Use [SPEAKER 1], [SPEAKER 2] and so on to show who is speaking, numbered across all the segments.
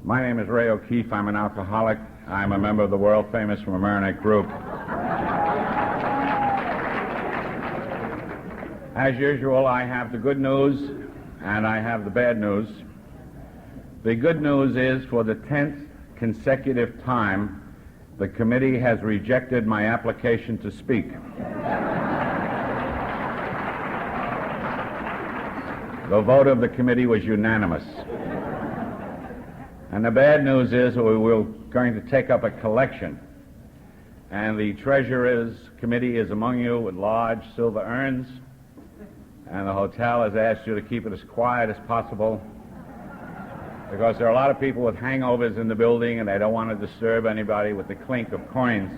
[SPEAKER 1] My name is Ray O'Keefe. I'm an alcoholic. I'm a member of the world-famous Mamaroneck Group. As usual, I have the good news and I have the bad news. The good news is, for the 10th consecutive time, the committee has rejected my application to speak. The vote of the committee was unanimous. And the bad news is we're going to take up a collection. And the treasurer's committee is among you with large silver urns. And the hotel has asked you to keep it as quiet as possible, because there are a lot of people with hangovers in the building and they don't want to disturb anybody with the clink of coins.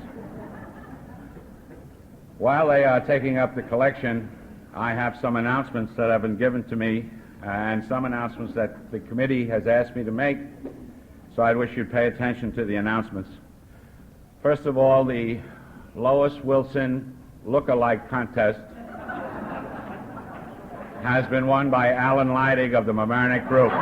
[SPEAKER 1] While they are taking up the collection, I have some announcements that have been given to me and some announcements that the committee has asked me to make, so I'd wish you'd pay attention to the announcements. First of all, the Lois Wilson look-alike contest has been won by Alan Leidig of the Mamaroneck Group.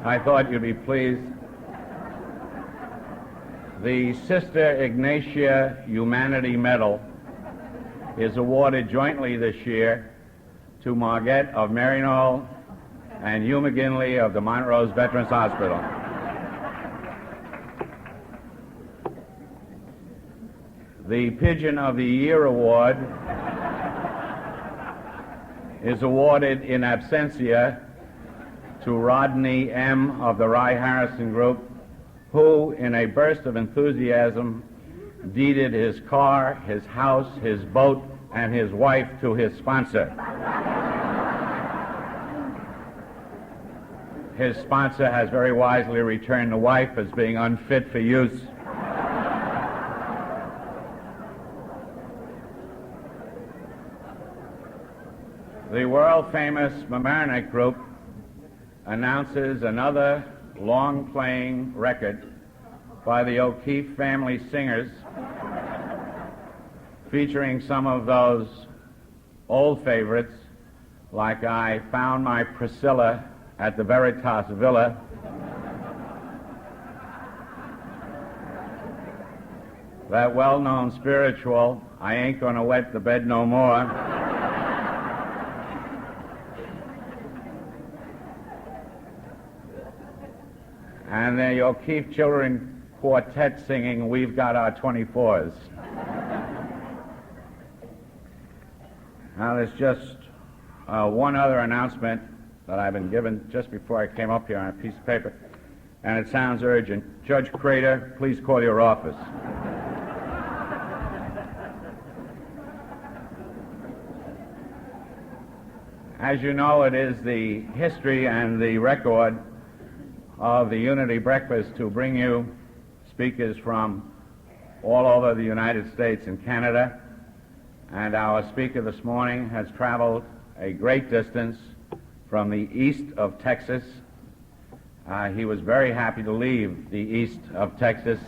[SPEAKER 1] I thought you'd be pleased. The Sister Ignatia Humanity Medal is awarded jointly this year to Margette of Maryknoll and Hugh McGinley of the Montrose Veterans Hospital. The Pigeon of the Year Award is awarded in absentia to Rodney M. of the Rye Harrison Group, who, in a burst of enthusiasm, deeded his car, his house, his boat, and his wife to his sponsor. His sponsor has very wisely returned the wife as being unfit for use. The world-famous Mamaroneck Group announces another long-playing record by the O'Keefe family singers, featuring some of those old favorites like I Found My Priscilla at the Veritas Villa, that well-known spiritual, I Ain't Gonna Wet the Bed No More, and the O'Keefe Children Quartet singing We've Got Our 24s. Now, there's just one other announcement that I've been given just before I came up here on a piece of paper, and it sounds urgent. Judge Crater, please call your office. As you know, it is the history and the record of the Unity Breakfast to bring you speakers from all over the United States and Canada. And our speaker this morning has traveled a great distance from the east of Texas. He was very happy to leave the east of Texas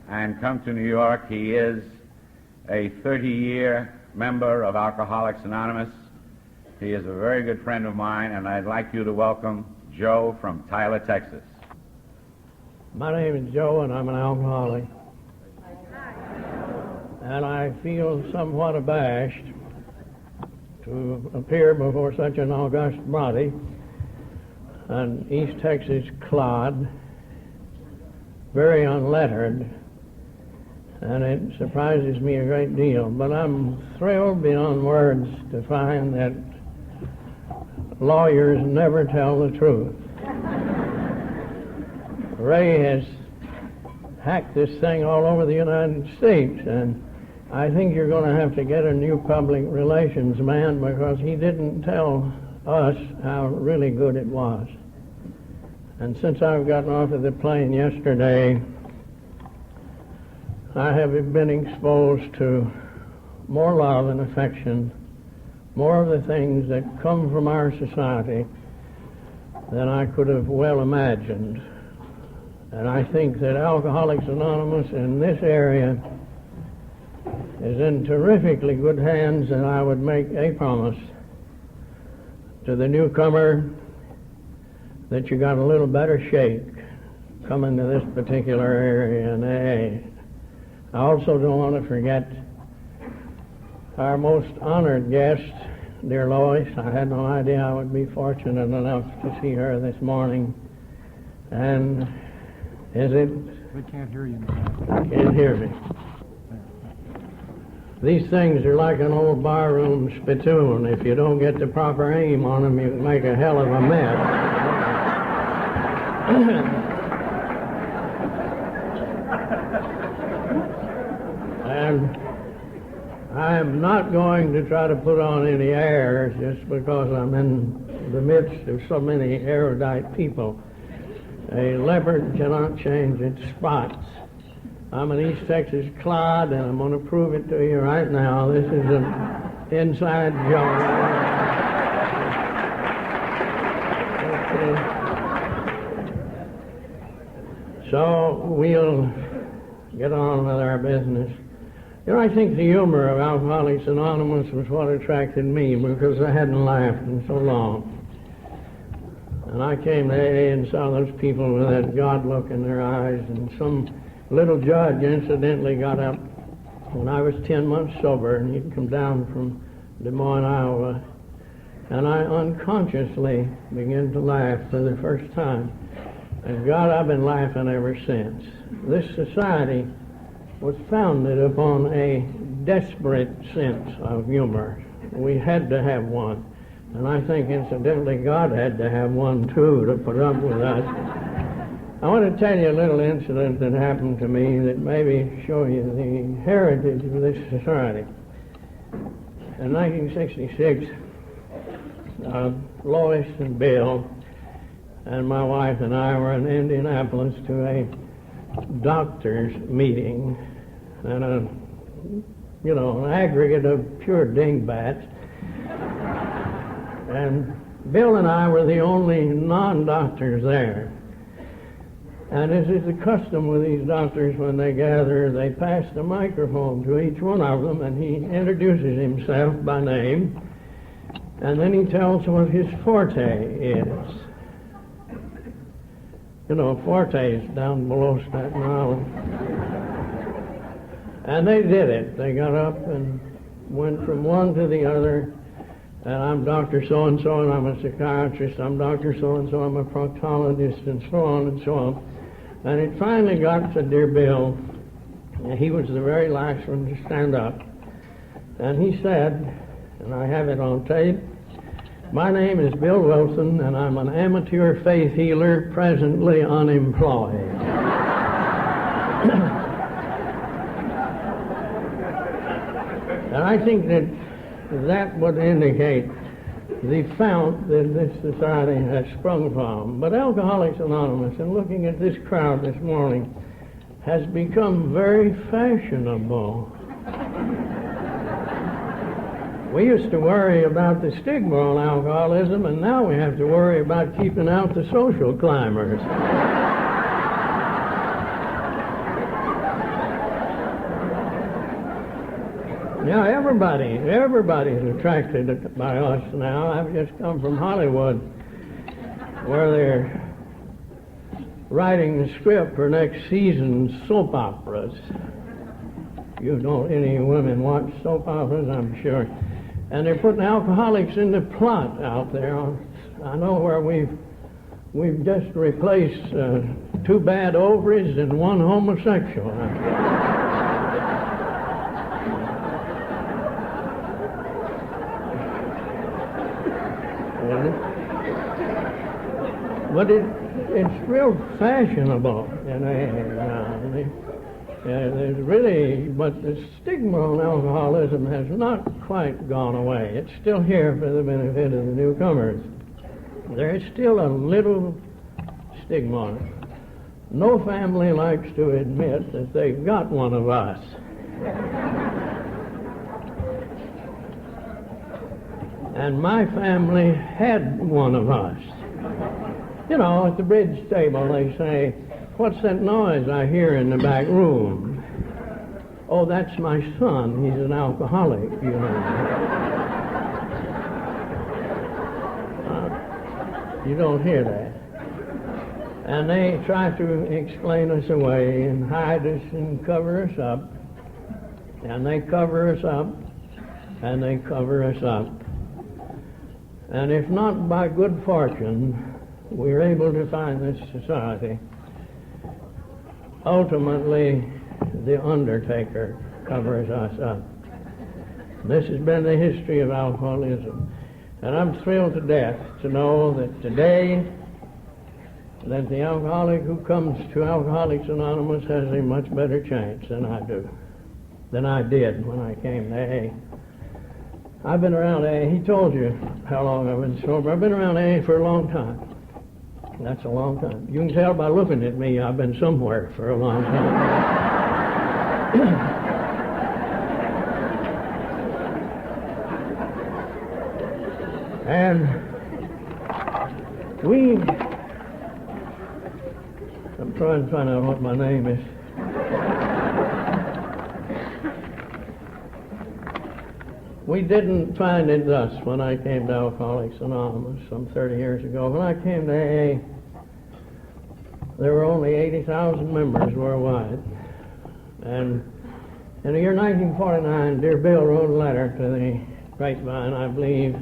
[SPEAKER 1] and come to New York. He is a 30-year member of Alcoholics Anonymous. He is a very good friend of mine, and I'd like you to welcome Joe from Tyler, Texas.
[SPEAKER 2] My name is Joe, and I'm an alcoholic. And I feel somewhat abashed to appear before such an august body, an East Texas clod, very unlettered, and it surprises me a great deal. But I'm thrilled beyond words to find that lawyers never tell the truth. Ray has hacked this thing all over the United States, and I think you're going to have to get a new public relations man, because he didn't tell us how really good it was. And since I've gotten off of the plane yesterday, I have been exposed to more love and affection, more of the things that come from our society than I could have well imagined. And I think that Alcoholics Anonymous in this area is in terrifically good hands, and I would make a promise to the newcomer that you got a little better shake coming to this particular area in AA. I also don't want to forget our most honored guest, dear Lois. I had no idea I would be fortunate enough to see her this morning. And is it?
[SPEAKER 3] We can't hear you.
[SPEAKER 2] Can't hear me. These things are like an old barroom spittoon. If you don't get the proper aim on them, you make a hell of a mess. And I am not going to try to put on any airs just because I'm in the midst of so many erudite people. A leopard cannot change its spots. I'm an East Texas clod, and I'm going to prove it to you right now. This is an inside joke. So we'll get on with our business. You know, I think the humor of Alcoholics Anonymous was what attracted me, because I hadn't laughed in so long. And I came to AA and saw those people with that God look in their eyes, and some little judge incidentally got up when I was 10 months sober, and he'd come down from Des Moines, Iowa, and I unconsciously began to laugh for the first time. And God, I've been laughing ever since. This society was founded upon a desperate sense of humor. We had to have one. And I think, incidentally, God had to have one, too, to put up with us. I want to tell you a little incident that happened to me that maybe show you the heritage of this society. In 1966, Lois and Bill and my wife and I were in Indianapolis to a doctor's meeting, and an aggregate of pure dingbats. And Bill and I were the only non-doctors there. And as is the custom with these doctors when they gather, they pass the microphone to each one of them, and he introduces himself by name, and then he tells what his forte is. You know, forte is down below Staten Island. And they did it. They got up and went from one to the other. And I'm Dr. So-and-so, and I'm a psychiatrist. I'm Dr. So-and-so, I'm a proctologist, and so on and so on. And it finally got to dear Bill, and he was the very last one to stand up. And he said, and I have it on tape, "My name is Bill Wilson, and I'm an amateur faith healer, presently unemployed." And I think that would indicate the fount that this society has sprung from. But Alcoholics Anonymous, in looking at this crowd this morning, has become very fashionable. We used to worry about the stigma on alcoholism, and now we have to worry about keeping out the social climbers. Now everybody's attracted by us now. I've just come from Hollywood, where they're writing the script for next season's soap operas. You don't any women watch soap operas, I'm sure. And they're putting alcoholics in the plot out there. I know where we've just replaced 2 bad ovaries and 1 homosexual. But it's real fashionable now. There's really, but the stigma on alcoholism has not quite gone away. It's still here for the benefit of the newcomers. There is still a little stigma on it. No family likes to admit that they've got one of us. And my family had one of us. You know, at the bridge table they say, "What's that noise I hear in the back room?" "Oh, that's my son. He's an alcoholic, you know." You don't hear that. And they try to explain us away and hide us and cover us up. And they cover us up, and they cover us up. And if not by good fortune, we're able to find this society, ultimately the undertaker covers us up. This has been the history of alcoholism. And I'm thrilled to death to know that today that the alcoholic who comes to Alcoholics Anonymous has a much better chance than I did when I came to AA. I've been around AA. He told you how long I've been sober. I've been around AA for a long time. That's a long time. You can tell by looking at me I've been somewhere for a long time. And I'm trying to find out what my name is. We didn't find it thus when I came to Alcoholics Anonymous some 30 years ago. When I came to AA, there were only 80,000 members worldwide. And in the year 1949, dear Bill wrote a letter to the Grapevine, I believe,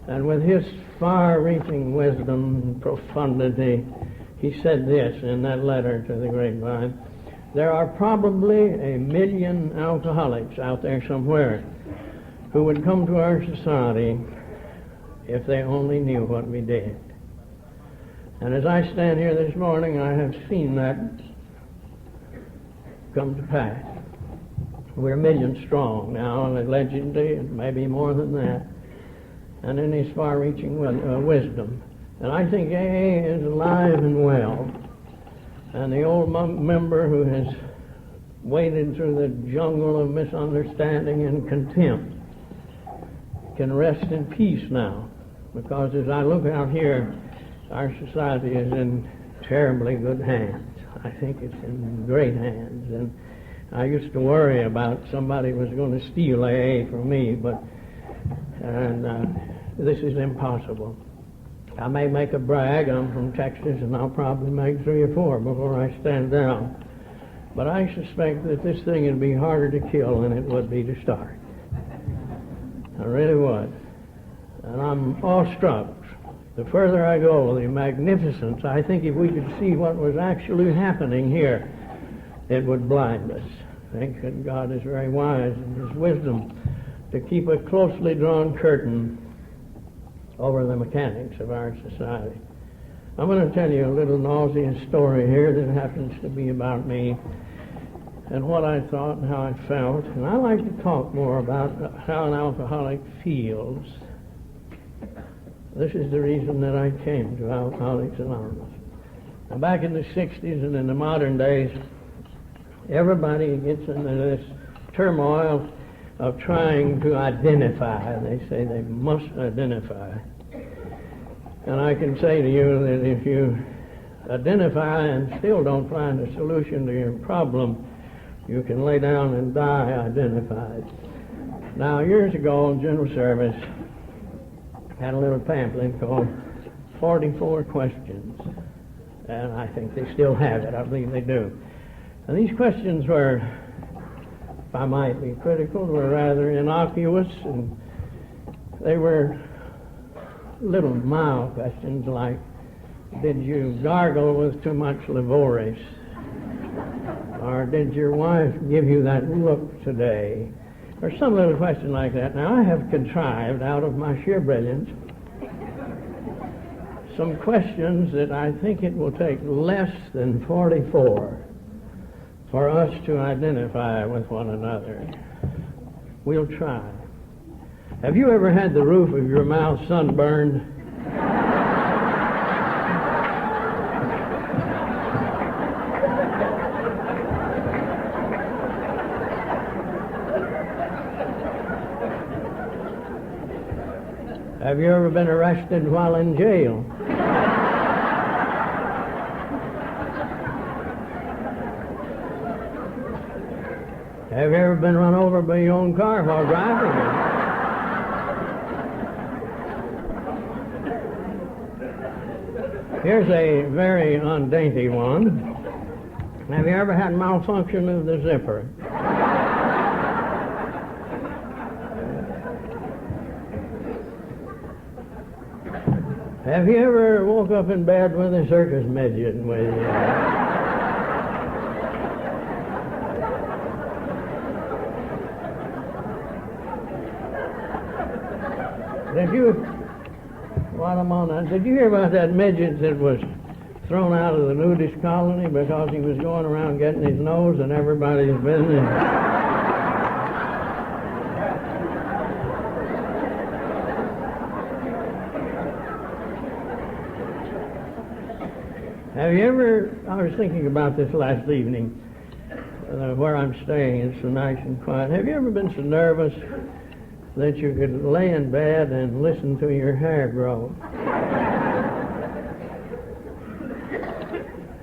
[SPEAKER 2] and with his far-reaching wisdom and profundity, he said this in that letter to the Grapevine: "There are probably 1 million alcoholics out there somewhere who would come to our society if they only knew what we did." And as I stand here this morning, I have seen that come to pass. We're 1 million strong now, allegedly, and maybe more than that, and in his far-reaching wisdom. And I think AA is alive and well. And the old member who has waded through the jungle of misunderstanding and contempt can rest in peace now, because as I look out here, our society is in terribly good hands. I think it's in great hands. And I used to worry about somebody was going to steal AA from me, but this is impossible. I may make a brag, I'm from Texas, and I'll probably make 3 or 4 before I stand down. But I suspect that this thing would be harder to kill than it would be to start. I really would. And I'm awestruck. The further I go, the magnificence. I think if we could see what was actually happening here, it would blind us. I think that God is very wise in His wisdom to keep a closely drawn curtain over the mechanics of our society. I'm going to tell you a little nauseous story here that happens to be about me and what I thought and how I felt. And I like to talk more about how an alcoholic feels. This is the reason that I came to Alcoholics Anonymous. Now, back in the 60s and in the modern days, everybody gets into this turmoil of trying to identify. They say they must identify. And I can say to you that if you identify and still don't find a solution to your problem, you can lay down and die identified. Now, years ago in General Service, I had a little pamphlet called 44 Questions. And I think they still have it. I believe they do. And these questions were, if I might be critical, were rather innocuous, and they were little mild questions like, did you gargle with too much Livoris? Or did your wife give you that look today? Or some little question like that. Now, I have contrived, out of my sheer brilliance, some questions that I think it will take less than 44 for us to identify with one another. We'll try. Have you ever had the roof of your mouth sunburned? Have you ever been arrested while in jail? Have you ever been run over by your own car while driving? Here's a very undainty one. Have you ever had malfunction of the zipper? Have you ever woke up in bed with a circus midget with you? Did you, while I'm on that, did you hear about that midget that was thrown out of the nudist colony because he was going around getting his nose in everybody's business? Have you ever, I was thinking about this last evening, where I'm staying, it's so nice and quiet. Have you ever been so nervous that you could lay in bed and listen to your hair grow?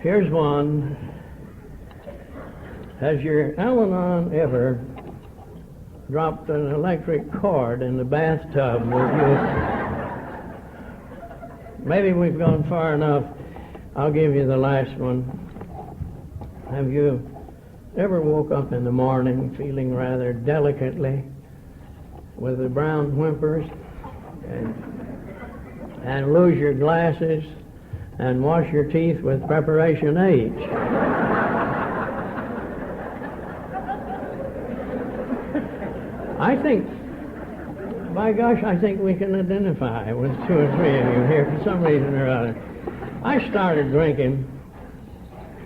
[SPEAKER 2] Here's one. Has your Al-Anon ever dropped an electric cord in the bathtub with you? Maybe we've gone far enough. I'll give you the last one. Have you ever woke up in the morning feeling rather delicately with the brown whimpers and lose your glasses and wash your teeth with preparation H? I think, by gosh, I think we can identify with two or three of you here for some reason or other. I started drinking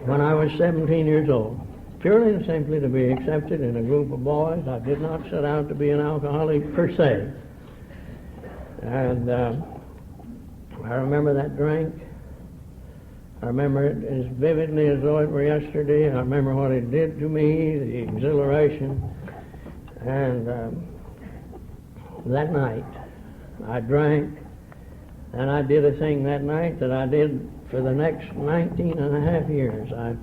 [SPEAKER 2] when I was 17 years old, purely and simply to be accepted in a group of boys. I did not set out to be an alcoholic per se. And I remember that drink. I remember it as vividly as though it were yesterday. I remember what it did to me, the exhilaration. And that night, I drank, and I did a thing that night that I did for the next 19 and a half years. I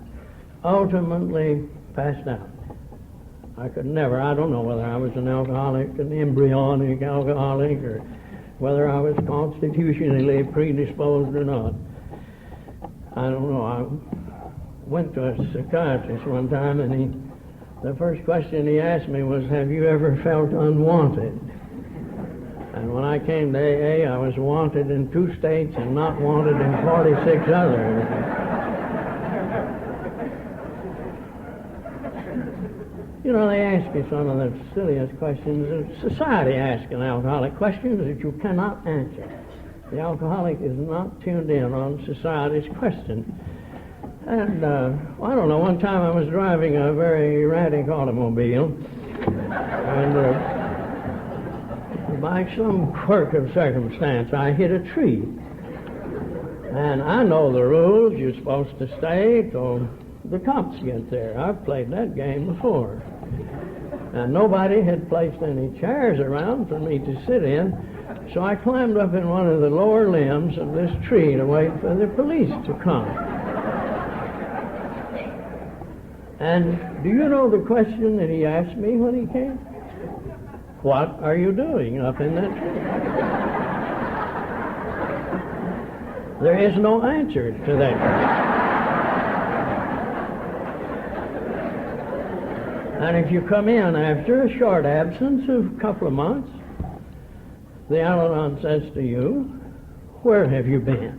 [SPEAKER 2] ultimately passed out. I could never, I don't know whether I was an alcoholic, an embryonic alcoholic, or whether I was constitutionally predisposed or not. I don't know. I went to a psychiatrist one time, and the first question he asked me was, have you ever felt unwanted? And when I came to AA, I was wanted in 2 states and not wanted in 46 others. You know, they ask you some of the silliest questions. Society asks an alcoholic questions that you cannot answer. The alcoholic is not tuned in on society's questions. And, I don't know, one time I was driving a very erratic automobile, and by some quirk of circumstance, I hit a tree. And I know the rules. You're supposed to stay till the cops get there. I've played that game before. And nobody had placed any chairs around for me to sit in, so I climbed up in one of the lower limbs of this tree to wait for the police to come. And do you know the question that he asked me when he came? What are you doing up in that tree? There is no answer to that question. And if you come in after a short absence of a couple of months, the Al-Anon says to you, where have you been?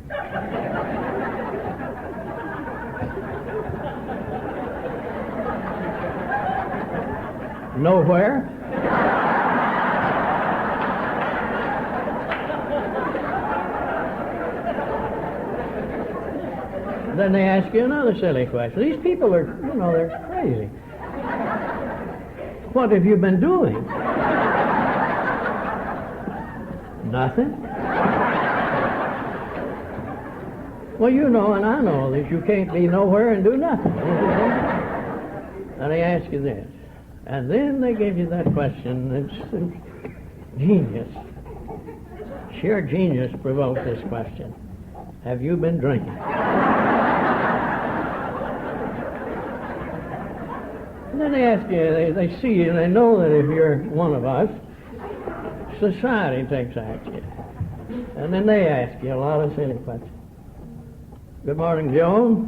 [SPEAKER 2] Nowhere? Then they ask you another silly question. These people are, they're crazy. What have you been doing? Nothing? Well, you know and I know that you can't be nowhere and do nothing. And they ask you this. And then they give you that question. It's genius. Sheer genius provoked this question. Have you been drinking? And then they ask you, they see you, and they know that if you're one of us, society takes after you. And then they ask you a lot of silly questions. Good morning, Joe.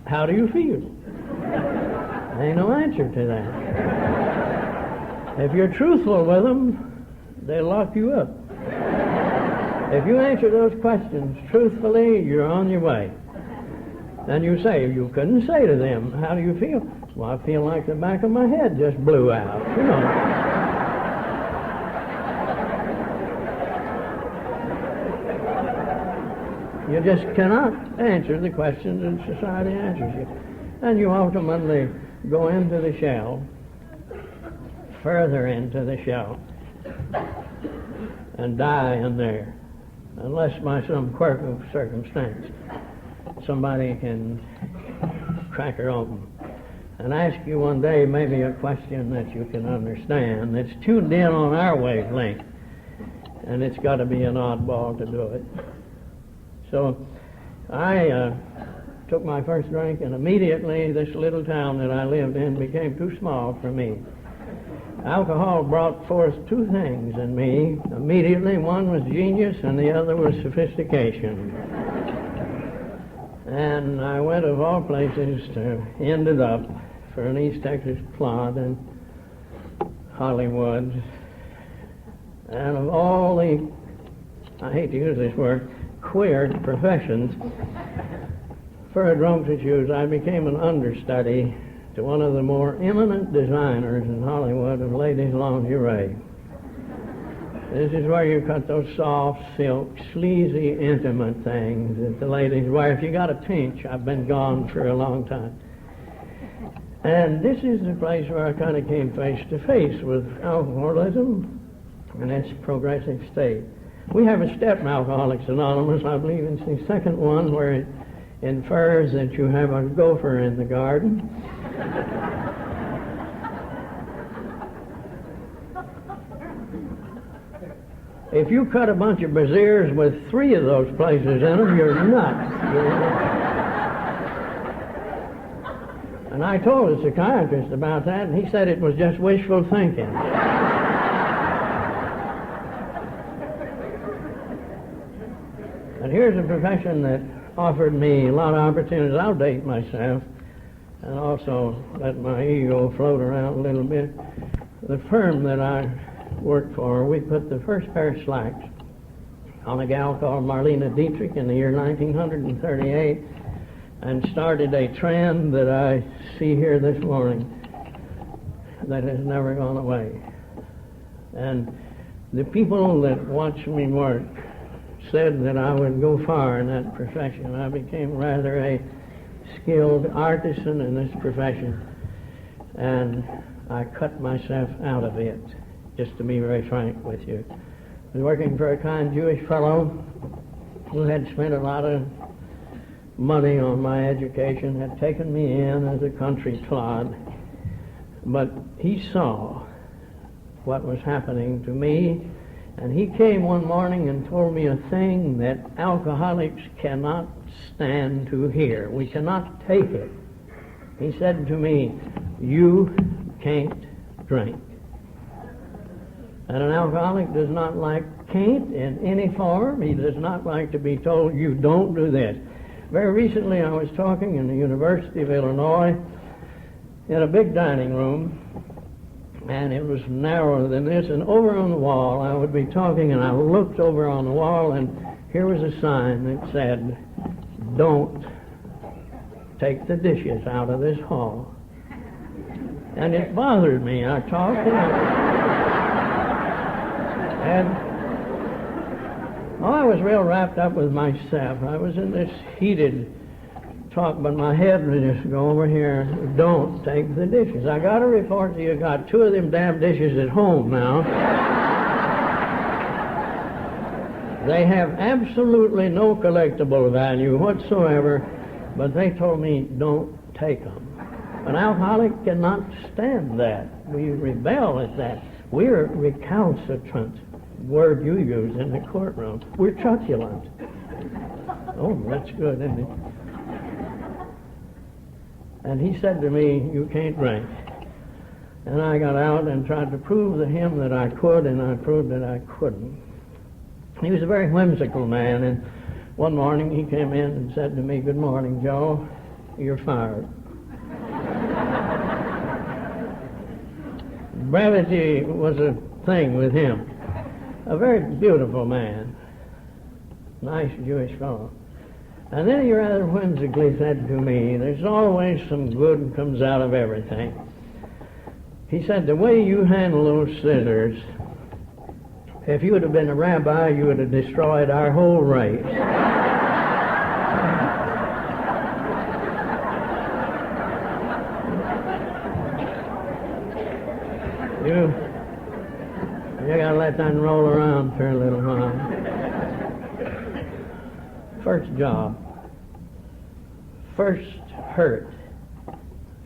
[SPEAKER 2] How do you feel? Ain't no answer to that. If you're truthful with them, they'll lock you up. If you answer those questions truthfully, you're on your way. And you say, you couldn't say to them, how do you feel? Well, I feel like the back of my head just blew out, you know. You just cannot answer the questions that society answers you. And you ultimately go into the shell, further into the shell, and die in there, unless by some quirk of circumstance somebody can crack her open and ask you one day maybe a question that you can understand that's tuned in on our wavelength, and it's got to be an oddball to do it. So I took my first drink, and immediately this little town that I lived in became too small for me. Alcohol brought forth two things in me immediately. One was genius, and the other was sophistication. And I went, of all places, ended up for an East Texas clod in Hollywood. And of all the, I hate to use this word, queer professions, for a drunk to choose, I became an understudy to one of the more eminent designers in Hollywood of ladies' lingerie. This is where you cut those soft, silk, sleazy, intimate things that the ladies wear. If you got a pinch, I've been gone for a long time. And this is the place where I kind of came face to face with alcoholism and its progressive state. We have a step in Alcoholics Anonymous. I believe it's the second one where it infers that you have a gopher in the garden. If you cut a bunch of braziers with 3 of those places in them, you're nuts. And I told a psychiatrist about that, and he said it was just wishful thinking. And here's a profession that offered me a lot of opportunities. I'll date myself and also let my ego float around a little bit. The firm that I worked for, we put the first pair of slacks on a gal called Marlena Dietrich in the year 1938 and started a trend that I see here this morning that has never gone away. And the people that watched me work said that I would go far in that profession. I became rather a skilled artisan in this profession, and I cut myself out of it, just to be very frank with you. I was working for a kind Jewish fellow who had spent a lot of money on my education, had taken me in as a country clod, but he saw what was happening to me. And he came one morning and told me a thing that alcoholics cannot stand to hear. We cannot take it. He said to me, you can't drink. And an alcoholic does not like can't in any form. He does not like to be told, you don't do this. Very recently I was talking in the University of Illinois in a big dining room, and it was narrower than this, and over on the wall I would be talking, and I looked over on the wall, and here was a sign that said, don't take the dishes out of this hall. And it bothered me. I talked, and I was real wrapped up with myself. I was in this heated talk, but my head would just go over here, don't take the dishes. I got a report that you got 2 of them damn dishes at home now. They have absolutely no collectible value whatsoever, but they told me don't take them. An alcoholic cannot stand that. We rebel at that. We're recalcitrant, word you use in the courtroom. We're truculent. Oh, that's good, isn't it? And he said to me, you can't drink. And I got out and tried to prove to him that I could, and I proved that I couldn't. He was a very whimsical man, and one morning he came in and said to me, "Good morning, Joe. You're fired." Brevity was a thing with him. A very beautiful man. Nice Jewish fellow. And then he rather whimsically said to me, "There's always some good comes out of everything." He said, "The way you handle those scissors, if you would have been a rabbi, you would have destroyed our whole race." You gotta let that roll around for a little while. First job, first hurt,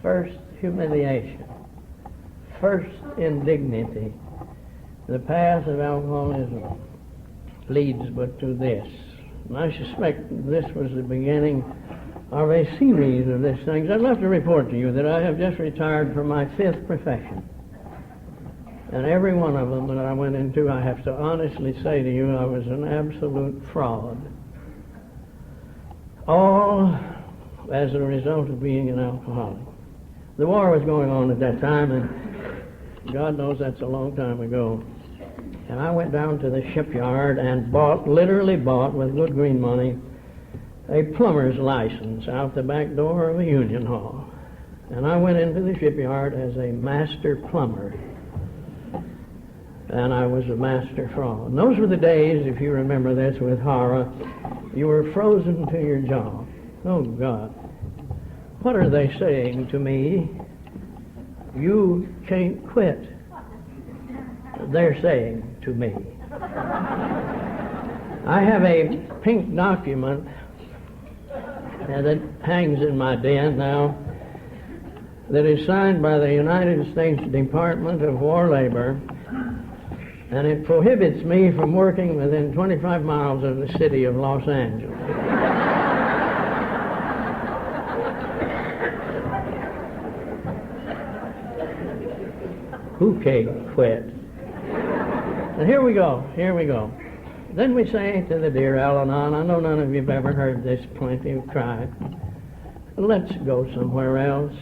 [SPEAKER 2] first humiliation, first indignity. The path of alcoholism leads but to this. And I suspect this was the beginning of a series of these things. I'd love to report to you that I have just retired from my 5th profession. And every one of them that I went into, I have to honestly say to you, I was an absolute fraud. All as a result of being an alcoholic. The war was going on at that time, and God knows that's a long time ago. And I went down to the shipyard and literally bought, with good green money, a plumber's license out the back door of a union hall. And I went into the shipyard as a master plumber. And I was a master fraud. And those were the days, if you remember this with horror, you were frozen to your job. Oh, God. What are they saying to me? You can't quit. They're saying to me. I have a pink document that hangs in my den now that is signed by the United States Department of War Labor, and it prohibits me from working within 25 miles of the city of Los Angeles. Who can't quit? And here we go. Then we say to the dear Al-Anon, I know none of you have ever heard this, plenty have tried. Let's go somewhere else.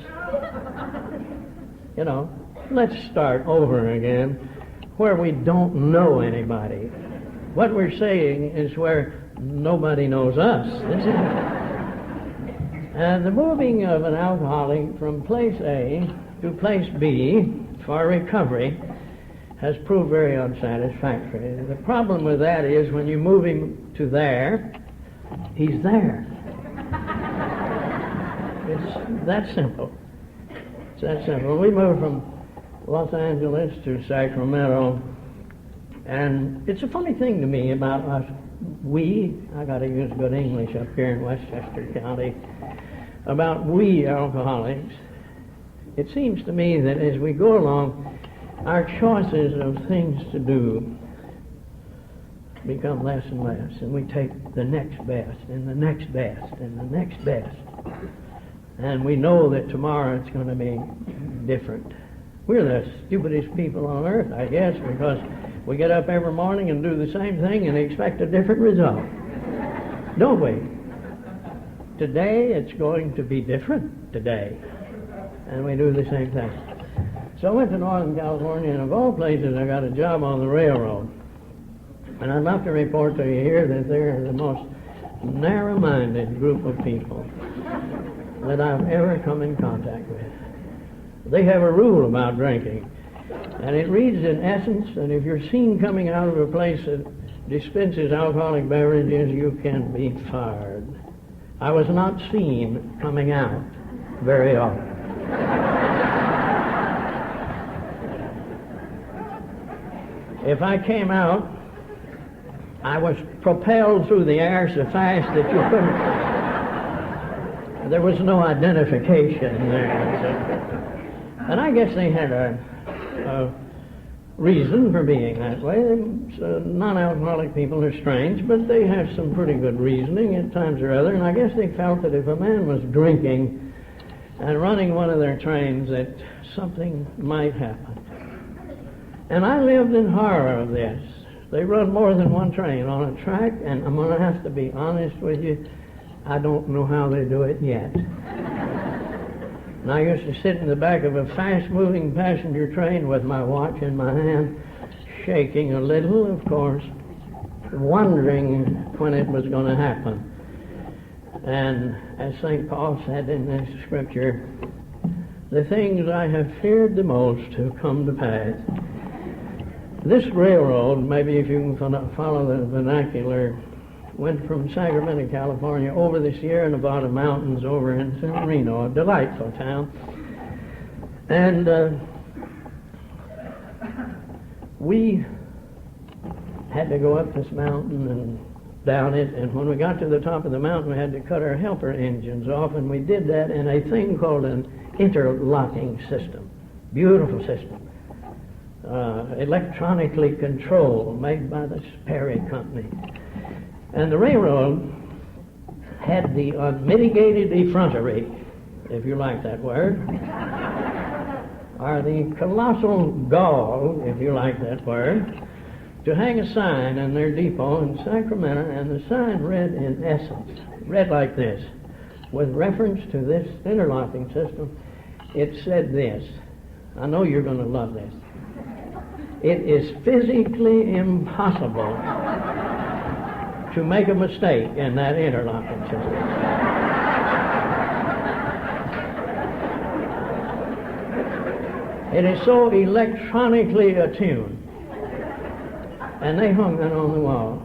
[SPEAKER 2] You know, let's start over again where we don't know anybody. What we're saying is where nobody knows us. And the moving of an alcoholic from place A to place B for recovery has proved very unsatisfactory. The problem with that is when you move him to there, he's there. It's that simple. It's that simple. We moved from Los Angeles to Sacramento, and it's a funny thing to me about us. I got to use good English up here in Westchester County, about we alcoholics. It seems to me that as we go along, our choices of things to do become less and less, and we take the next best, and the next best, and the next best. And we know that tomorrow it's going to be different. We're the stupidest people on earth, I guess, because we get up every morning and do the same thing and expect a different result. Don't we? Today it's going to be different today. And we do the same thing. So I went to Northern California, and of all places I got a job on the railroad. And I'd love to report to you here that they're the most narrow-minded group of people that I've ever come in contact with. They have a rule about drinking, and it reads in essence that if you're seen coming out of a place that dispenses alcoholic beverages, you can be fired. I was not seen coming out very often. If I came out, I was propelled through the air so fast that you couldn't. There was no identification there. And I guess they had a reason for being that way. Non-alcoholic people are strange, but they have some pretty good reasoning at times or other. And I guess they felt that if a man was drinking, and running one of their trains that something might happen. And I lived in horror of this. They run more than one train on a track, and I'm going to have to be honest with you, I don't know how they do it yet. And I used to sit in the back of a fast-moving passenger train with my watch in my hand, shaking a little, of course, wondering when it was going to happen. And as St. Paul said in this scripture, the things I have feared the most have come to pass. This railroad, maybe if you can follow the vernacular, went from Sacramento, California, over the Sierra Nevada mountains over into Reno, a delightful town. And we had to go up this mountain and down it, and when we got to the top of the mountain, we had to cut our helper engines off, and we did that in a thing called an interlocking system. Beautiful system. Electronically controlled, made by the Sperry Company. And the railroad had the unmitigated effrontery, if you like that word, or the colossal gall, if you like that word, to hang a sign in their depot in Sacramento, and the sign read in essence, read like this, with reference to this interlocking system, it said this, I know you're going to love this, it is physically impossible to make a mistake in that interlocking system. It is so electronically attuned. And they hung that on the wall.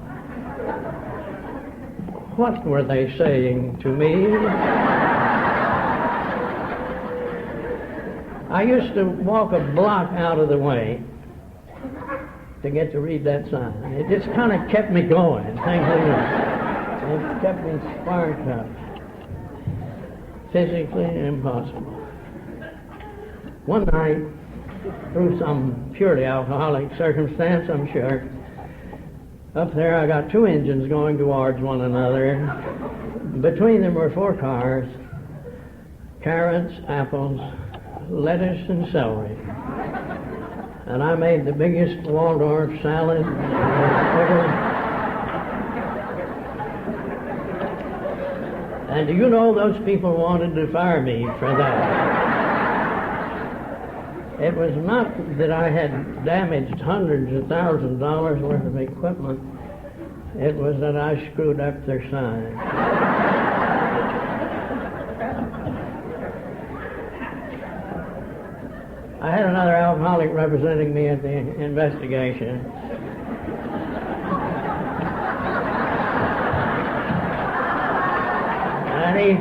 [SPEAKER 2] What were they saying to me? I used to walk a block out of the way to get to read that sign. It just kind of kept me going. It kept me sparked up. Physically impossible. One night, through some purely alcoholic circumstance, I'm sure, up there I got two engines going towards one another. Between them were 4 cars, carrots, apples, lettuce, and celery. And I made the biggest Waldorf salad ever. And do you know those people wanted to fire me for that? It was not that I had damaged hundreds of thousands of dollars worth of equipment. It was that I screwed up their sign. I had another alcoholic representing me at the investigation. And he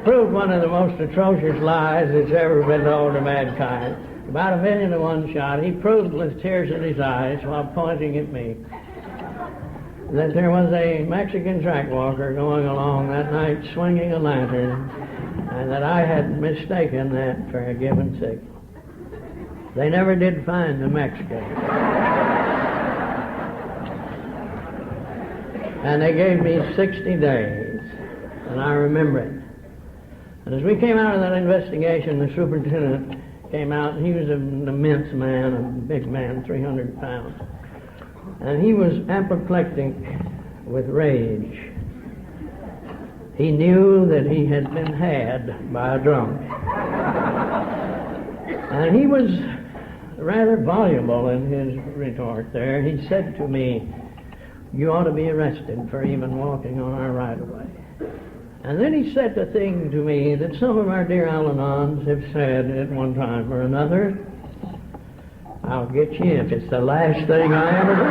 [SPEAKER 2] proved one of the most atrocious lies that's ever been told to mankind. About 1,000,000 to 1 shot, he proved with tears in his eyes while pointing at me that there was a Mexican track walker going along that night swinging a lantern, and that I had mistaken that for a given signal. They never did find the Mexican. And they gave me 60 days, and I remember it. And as we came out of that investigation, the superintendent came out, and he was an immense man, a big man, 300 pounds. And he was apoplectic with rage. He knew that he had been had by a drunk. And he was rather voluble in his retort there. He said to me, "You ought to be arrested for even walking on our right-of-way." And then he said the thing to me that some of our dear Al-Anons have said at one time or another, "I'll get you if it's the last thing I ever do."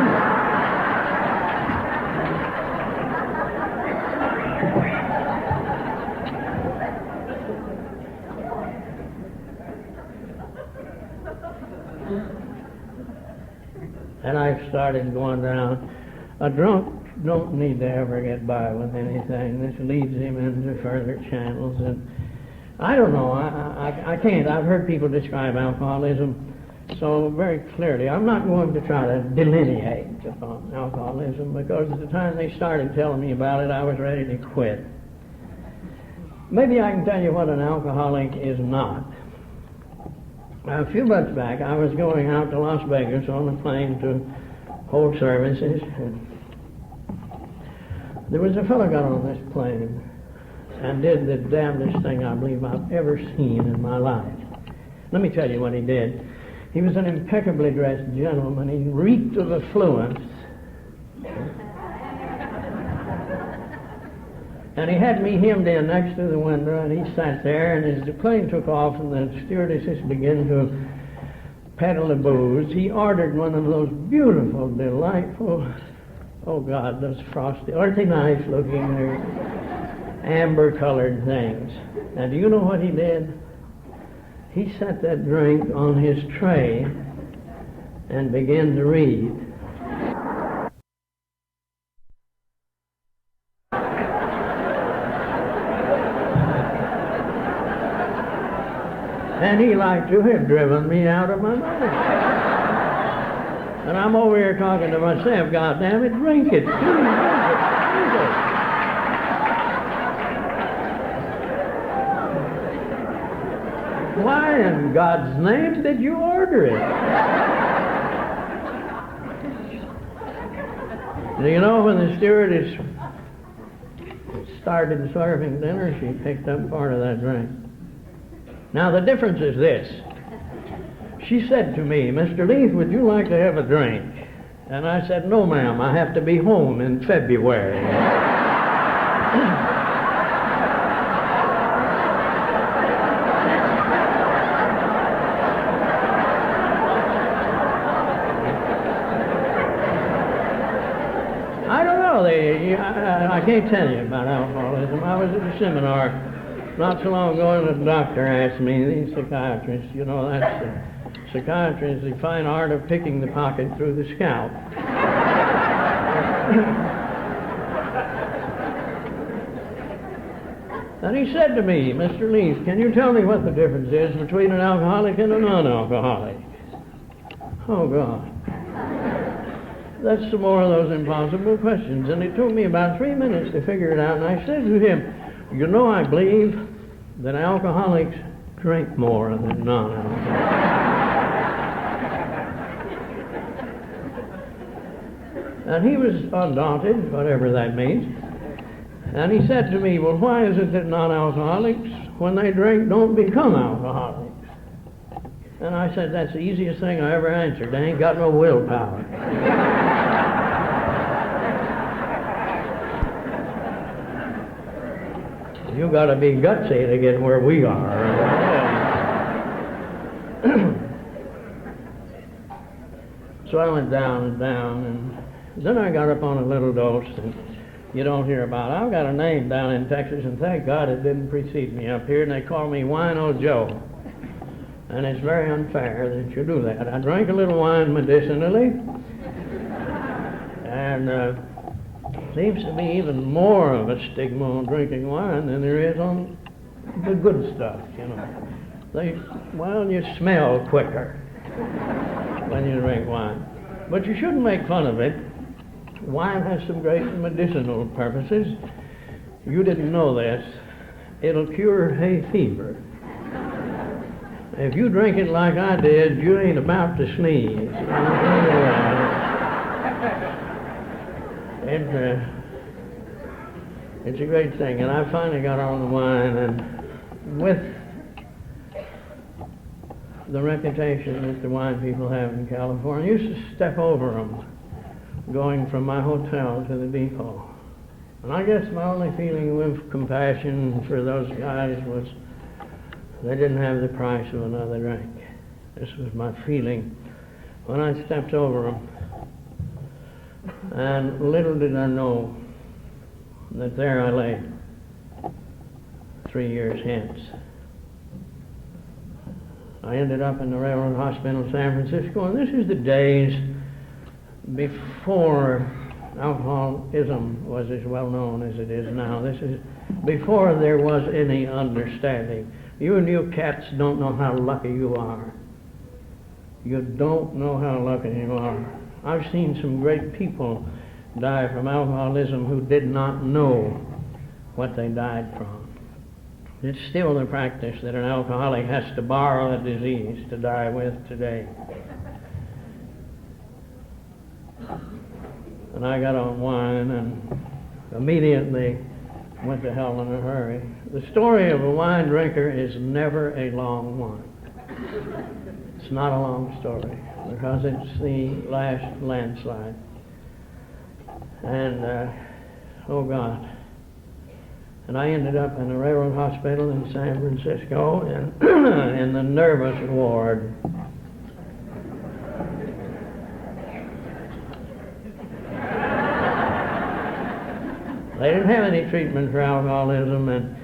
[SPEAKER 2] And I started going down. A drunk don't need to ever get by with anything. This leads him into further channels. And I don't know. I can't. I've heard people describe alcoholism so very clearly. I'm not going to try to delineate upon alcoholism, because at the time they started telling me about it, I was ready to quit. Maybe I can tell you what an alcoholic is not. A few months back, I was going out to Las Vegas on a plane to hold services. And there was a fellow got on this plane and did the damnedest thing I believe I've ever seen in my life. Let me tell you what he did. He was an impeccably dressed gentleman. He reeked of affluence. And he had me hemmed in next to the window, and he sat there, and as the plane took off and the stewardesses began to peddle the booze, he ordered one of those beautiful, delightful, oh God, those frosty, aren't they nice looking, amber-colored things. And do you know what he did? He set that drink on his tray and began to read. And he like to have driven me out of my mind. And I'm over here talking to myself, God damn it, drink it. Please, drink it. Why in God's name did you order it? Do you know when the stewardess started serving dinner, she picked up part of that drink. Now, the difference is this. She said to me, Mr. Leith, would you like to have a drink? And I said, no, ma'am, I have to be home in February. I don't know. I can't tell you about alcoholism. I was at a seminar not so long ago, and the doctor asked me, the psychiatrist, you know, psychiatry is the fine art of picking the pocket through the scalp. And he said to me, Mr. Leith, can you tell me what the difference is between an alcoholic and a non-alcoholic? Oh, God. That's some more of those impossible questions. And it took me about 3 minutes to figure it out, and I said to him, you know, I believe that alcoholics drink more than non-alcoholics. And he was undaunted, whatever that means. And he said to me, well, why is it that non-alcoholics, when they drink, don't become alcoholics? And I said, that's the easiest thing I ever answered. They ain't got no willpower. You got to be gutsy to get where we are. So I went down and down, and then I got up on a little dose that you don't hear about. I've got a name down in Texas, and thank God it didn't precede me up here, and they call me Wino Joe. And it's very unfair that you do that. I drank a little wine medicinally, and seems to be even more of a stigma on drinking wine than there is on the good stuff, you know. You smell quicker when you drink wine. But you shouldn't make fun of it. Wine has some great medicinal purposes. You didn't know this. It'll cure hay fever. If you drink it like I did, you ain't about to sneeze. It's a great thing, and I finally got on the wine, and with the reputation that the wine people have in California, I used to step over them going from my hotel to the depot. And I guess my only feeling of compassion for those guys was they didn't have the price of another drink. This was my feeling when I stepped over them. And little did I know that there I lay 3 years hence. I ended up in the Railroad Hospital in San Francisco, and this is the days before alcoholism was as well known as it is now. This is before there was any understanding. You and you cats don't know how lucky you are. You don't know how lucky you are. I've seen some great people die from alcoholism who did not know what they died from. It's still the practice that an alcoholic has to borrow a disease to die with today. And I got on wine and immediately went to hell in a hurry. The story of a wine drinker is never a long one. It's not a long story because it's the last landslide. And, oh God. And I ended up in a railroad hospital in San Francisco and in the nervous ward. They didn't have any treatment for alcoholism, and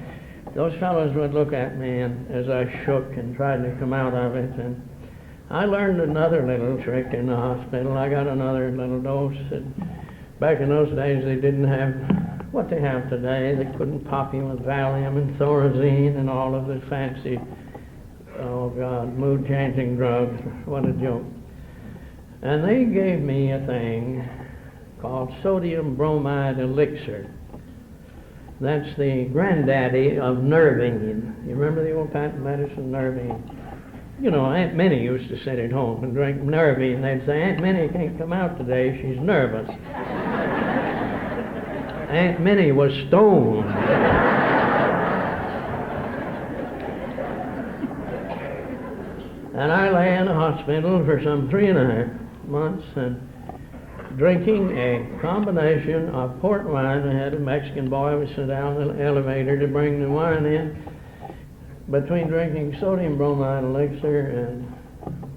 [SPEAKER 2] those fellows would look at me and as I shook and tried to come out of it. And I learned another little trick in the hospital. I got another little dose. And back in those days, they didn't have what they have today. They couldn't pop you with Valium and Thorazine and all of the fancy, oh God, mood-changing drugs. What a joke. And they gave me a thing called sodium bromide elixir. That's the granddaddy of Nervine. You remember the old patent medicine, Nervine? You know, Aunt Minnie used to sit at home and drink Nervine. They'd say, Aunt Minnie can't come out today, she's nervous. Aunt Minnie was stoned. And I lay in the hospital for some 3.5 months and drinking a combination of port wine. I had a Mexican boy would sit down in the elevator to bring the wine in. Between drinking sodium bromide elixir and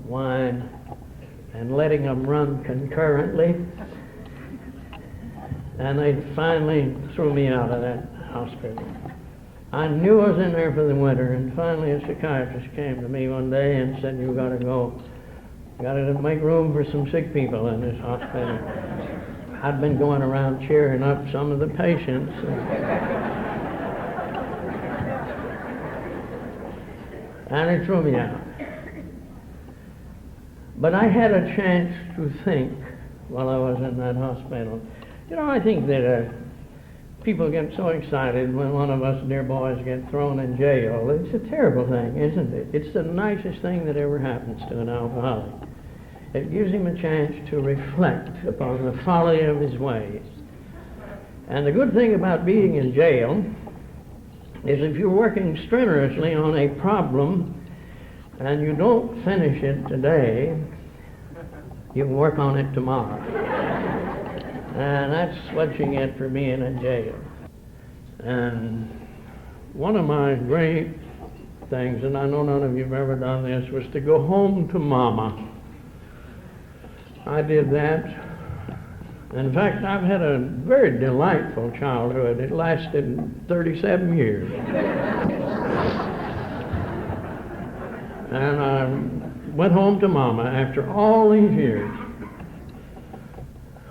[SPEAKER 2] wine and letting them run concurrently, and they finally threw me out of that hospital. I knew I was in there for the winter, and finally a psychiatrist came to me one day and said, "You got to go. You got to make room for some sick people in this hospital." I'd been going around cheering up some of the patients. And it threw me out. But I had a chance to think while I was in that hospital. You know, I think that people get so excited when one of us dear boys get thrown in jail. It's a terrible thing, isn't it? It's the nicest thing that ever happens to an alcoholic. It gives him a chance to reflect upon the folly of his ways. And the good thing about being in jail is if you're working strenuously on a problem and you don't finish it today, you can work on it tomorrow. And that's what you get for being in jail. And one of my great things, and I know none of you have ever done this, was to go home to Mama. I did that. In fact, I've had a very delightful childhood. It lasted 37 years. And I went home to Mama after all these years,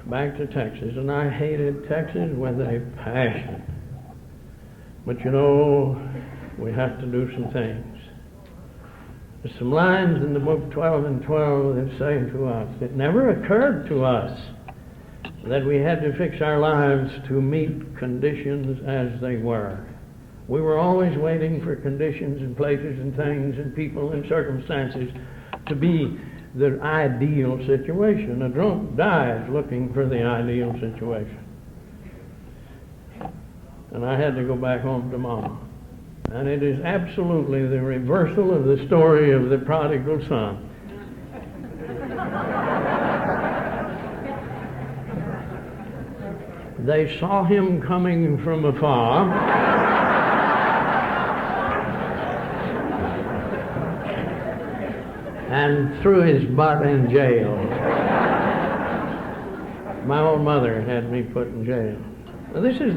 [SPEAKER 2] back to Texas, and I hated Texas with a passion. But you know, we have to do some things. There's some lines in the book 12 and 12 that say to us, it never occurred to us that we had to fix our lives to meet conditions as they were. We were always waiting for conditions and places and things and people and circumstances to be the ideal situation. A drunk dies looking for the ideal situation. And I had to go back home to Mama. And it is absolutely the reversal of the story of the prodigal son. They saw him coming from afar. And threw his butt in jail. My old mother had me put in jail. Now, this is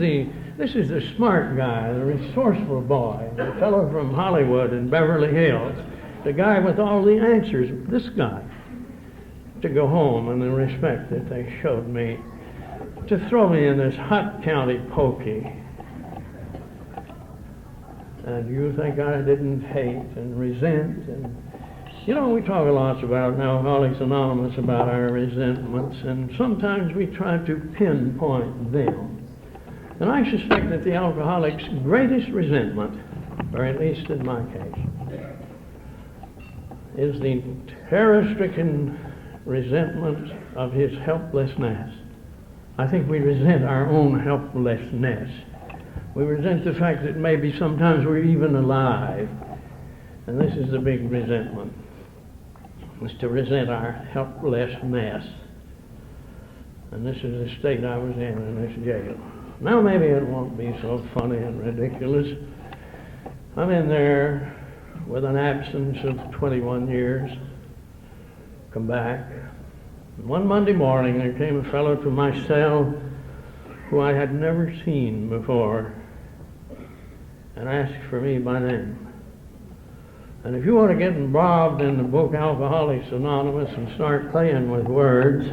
[SPEAKER 2] the smart guy, the resourceful boy, the fellow from Hollywood and Beverly Hills, the guy with all the answers. This guy, to go home and the respect that they showed me, to throw me in this hot county pokey. And you think I didn't hate and resent? And you know, we talk a lot about Alcoholics Anonymous, about our resentments, and sometimes we try to pinpoint them. And I suspect that the alcoholic's greatest resentment or at least in my case, is the terror-stricken resentment of his helplessness. I think we resent our own helplessness. We resent the fact that maybe sometimes we're even alive. And this is the big resentment, is to resent our helplessness. And this is the state I was in this jail. Now maybe it won't be so funny and ridiculous. I'm in there with an absence of 21 years. Come back. One Monday morning there came a fellow to my cell who I had never seen before and asked for me by name. And if you want to get involved in the book Alcoholics Anonymous and start playing with words,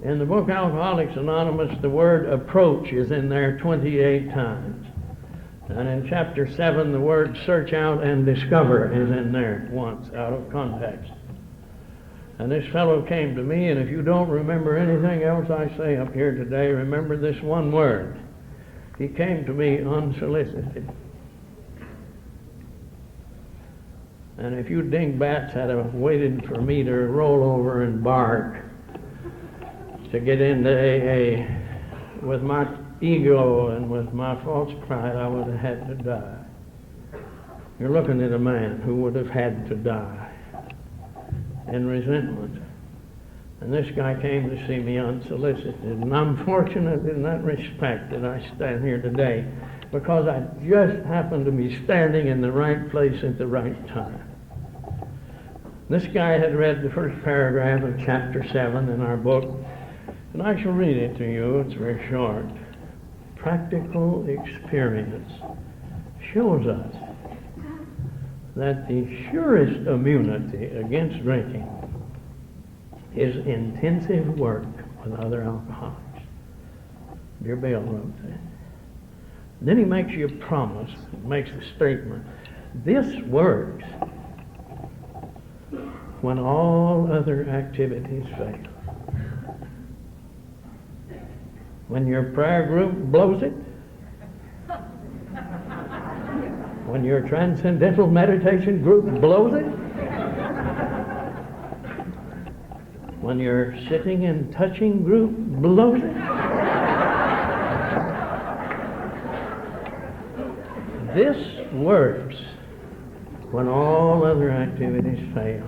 [SPEAKER 2] in the book Alcoholics Anonymous, the word approach is in there 28 times. And in chapter 7, the word search out and discover is in there once, out of context. And this fellow came to me, and if you don't remember anything else I say up here today, remember this one word. He came to me unsolicited. And if you dingbats had waited for me to roll over and bark to get into AA with my ego and with my false pride, I would have had to die. You're looking at a man who would have had to die in resentment. And this guy came to see me unsolicited. And I'm fortunate in that respect that I stand here today, because I just happened to be standing in the right place at the right time. This guy had read the first paragraph of chapter 7 in our book, and I shall read it to you. It's very short. Practical experience shows us that the surest immunity against drinking is intensive work with other alcoholics. Dear Bill wrote that. Then he makes you a promise, makes a statement. This works when all other activities fail. When your prayer group blows it, when your transcendental meditation group blows it, when your sitting and touching group blows it, this works when all other activities fail.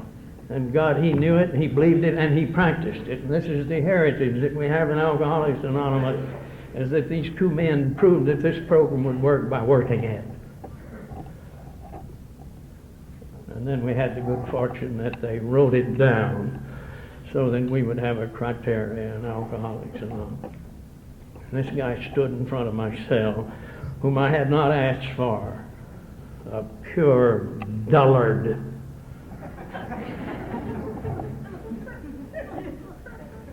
[SPEAKER 2] And God, He knew it, He believed it, and He practiced it. And this is the heritage that we have in Alcoholics Anonymous, is that these two men proved that this program would work by working it. And then we had the good fortune that they wrote it down so that we would have a criteria in Alcoholics Anonymous. And this guy stood in front of my cell, whom I had not asked for, a pure dullard,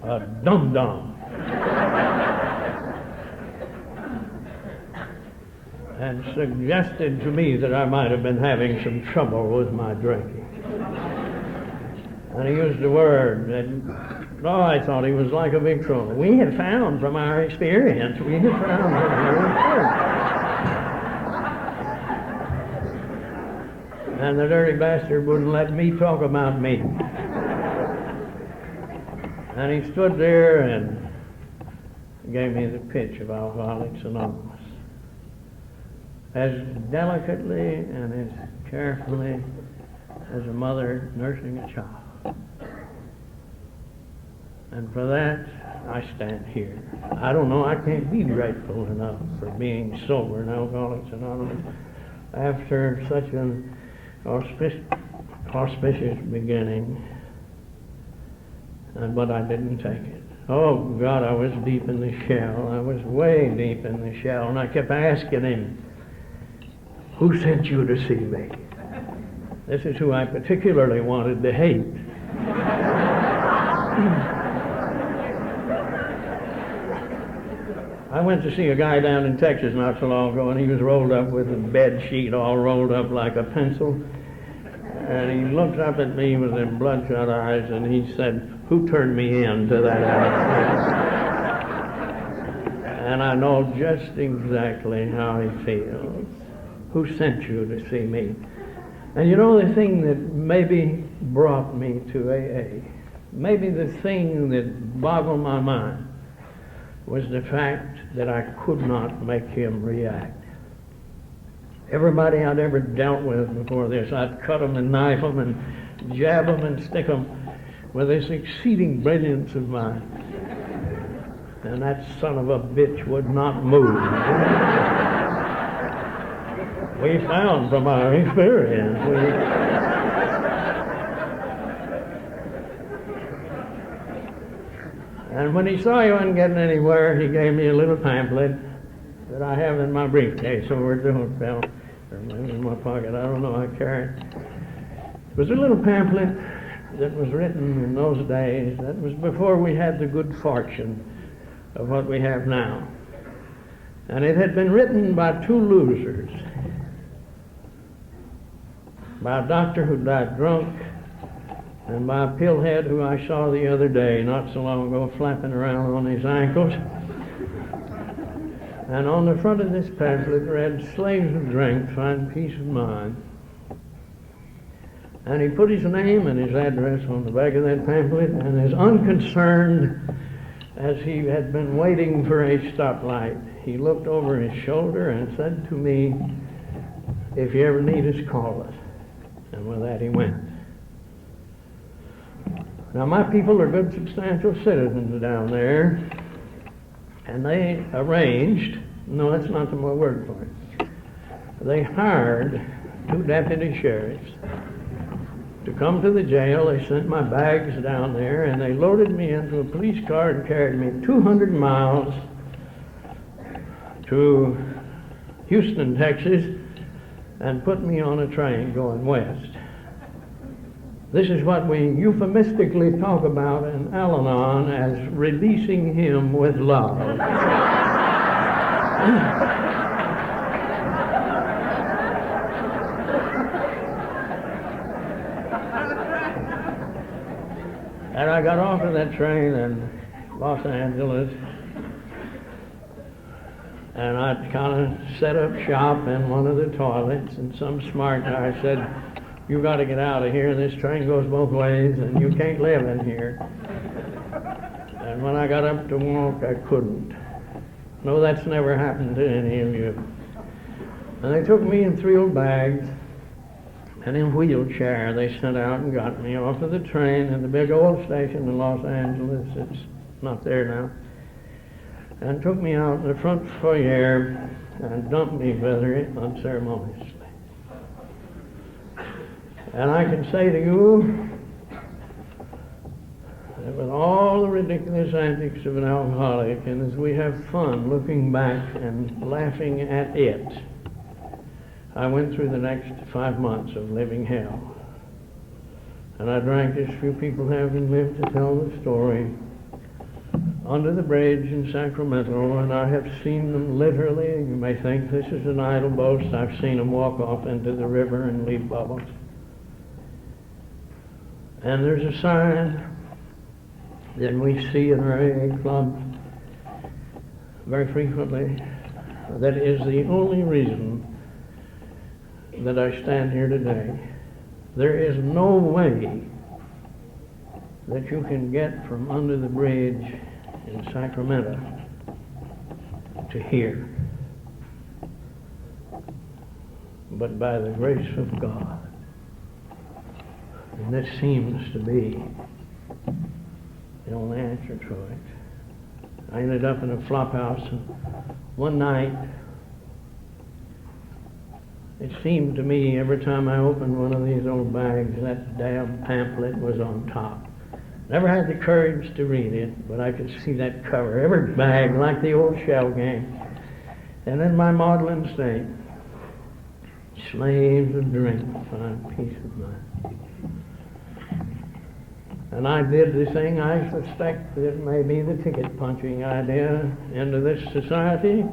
[SPEAKER 2] a dum-dum, and suggested to me that I might have been having some trouble with my drinking. And he used a word that, I thought he was like a big troll. We had found from our experience, and the dirty bastard wouldn't let me talk about me. And he stood there and gave me the pitch of Alcoholics Anonymous, as delicately and as carefully as a mother nursing a child. And for that, I stand here. I don't know, I can't be grateful enough for being sober in Alcoholics Anonymous after such an auspicious beginning. But I didn't take it. Oh God, I was deep in the shell. I was way deep in the shell, and I kept asking him, who sent you to see me? This is who I particularly wanted to hate. I went to see a guy down in Texas not so long ago, and he was rolled up with a bed sheet all rolled up like a pencil. And he looked up at me with them bloodshot eyes, and he said, who turned me in to that outfit? and I know just exactly how he feels. Who sent you to see me? And you know, the thing that maybe brought me to AA, maybe the thing that boggled my mind, was the fact that I could not make him react. Everybody I'd ever dealt with before this, I'd cut them and knife them and jab them and stick them with this exceeding brilliance of mine. And that son of a bitch would not move. We found from our experience. And when he saw he wasn't getting anywhere, he gave me a little pamphlet that I have in my briefcase over at the hotel. Or maybe in my pocket, I don't know, I carry it. It was a little pamphlet that was written in those days. That was before we had the good fortune of what we have now. And it had been written by two losers. By a doctor who died drunk, and by a pillhead who I saw the other day, not so long ago, flapping around on his ankles. And on the front of this pamphlet read, "Slaves of drink find peace of mind." And he put his name and his address on the back of that pamphlet, and as unconcerned as he had been waiting for a stoplight, he looked over his shoulder and said to me, "If you ever need us, call us." And with that he went. Now my people are good, substantial citizens down there, and they arranged, no, that's not the word for it, they hired two deputy sheriffs to come to the jail. They sent my bags down there, and they loaded me into a police car and carried me 200 miles to Houston, Texas, and put me on a train going west. This is what we euphemistically talk about in Al-Anon as releasing him with love. And I got off of that train in Los Angeles, and I kind of set up shop in one of the toilets, and some smart guy said, "You got to get out of here. This train goes both ways, and you can't live in here." And when I got up to walk, I couldn't. No, that's never happened to any of you. And they took me in 3 old bags, and in a wheelchair they sent out and got me off of the train at the big old station in Los Angeles. It's not there now. And took me out in the front foyer and dumped me very unceremoniously. And I can say to you that with all the ridiculous antics of an alcoholic, and as we have fun looking back and laughing at it, I went through the next 5 months of living hell. And I drank as few people have and lived to tell the story under the bridge in Sacramento, and I have seen them literally. You may think this is an idle boast. I've seen them walk off into the river and leave bubbles. And there's a sign that we see in our AA club very frequently that is the only reason that I stand here today. There is no way that you can get from under the bridge in Sacramento to here but by the grace of God. And this seems to be the only answer to it. I ended up in a flop house, and one night it seemed to me every time I opened one of these old bags, that damn pamphlet was on top. Never had the courage to read it, but I could see that cover, every bag, like the old shell game. And in my maudlin state, slaves of drink find peace of mind. And I did the thing I suspect that may be the ticket punching idea into this society.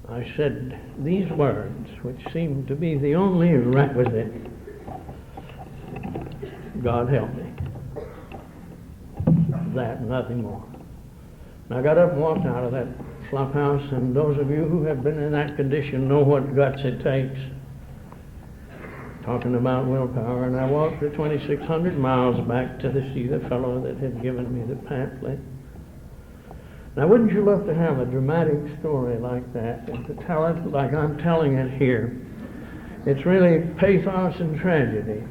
[SPEAKER 2] I said these words, which seemed to be the only requisite: God help me. That, nothing more. And I got up and walked out of that flop house, and those of you who have been in that condition know what guts it takes. Talking about willpower, and I walked the 2,600 miles back to see the fellow that had given me the pamphlet. Now, wouldn't you love to have a dramatic story like that and to tell it like I'm telling it here? It's really pathos and tragedy.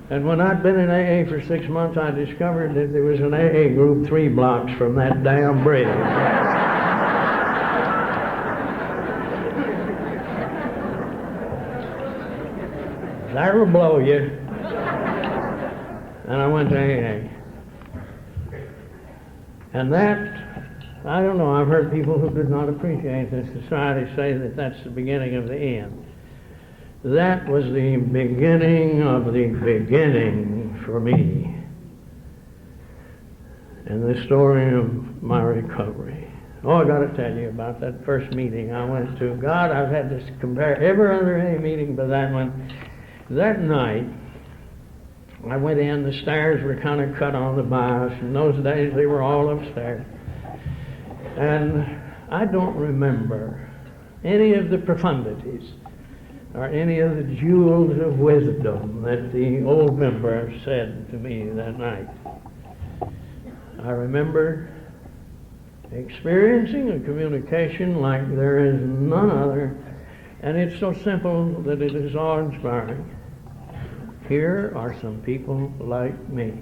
[SPEAKER 2] And when I'd been in AA for 6 months, I discovered that there was an AA group 3 blocks from that damn bridge. That'll blow you. And I went to AA. And that, I don't know, I've heard people who did not appreciate this society say that that's the beginning of the end. That was the beginning of the beginning for me. And the story of my recovery. Oh, I got to tell you about that first meeting I went to. God, I've had to compare every other AA meeting but that one. That night, I went in, the stairs were kind of cut on the bias. In those days, they were all upstairs. And I don't remember any of the profundities or any of the jewels of wisdom that the old member said to me that night. I remember experiencing a communication like there is none other, and it's so simple that it is awe-inspiring. Here are some people like me.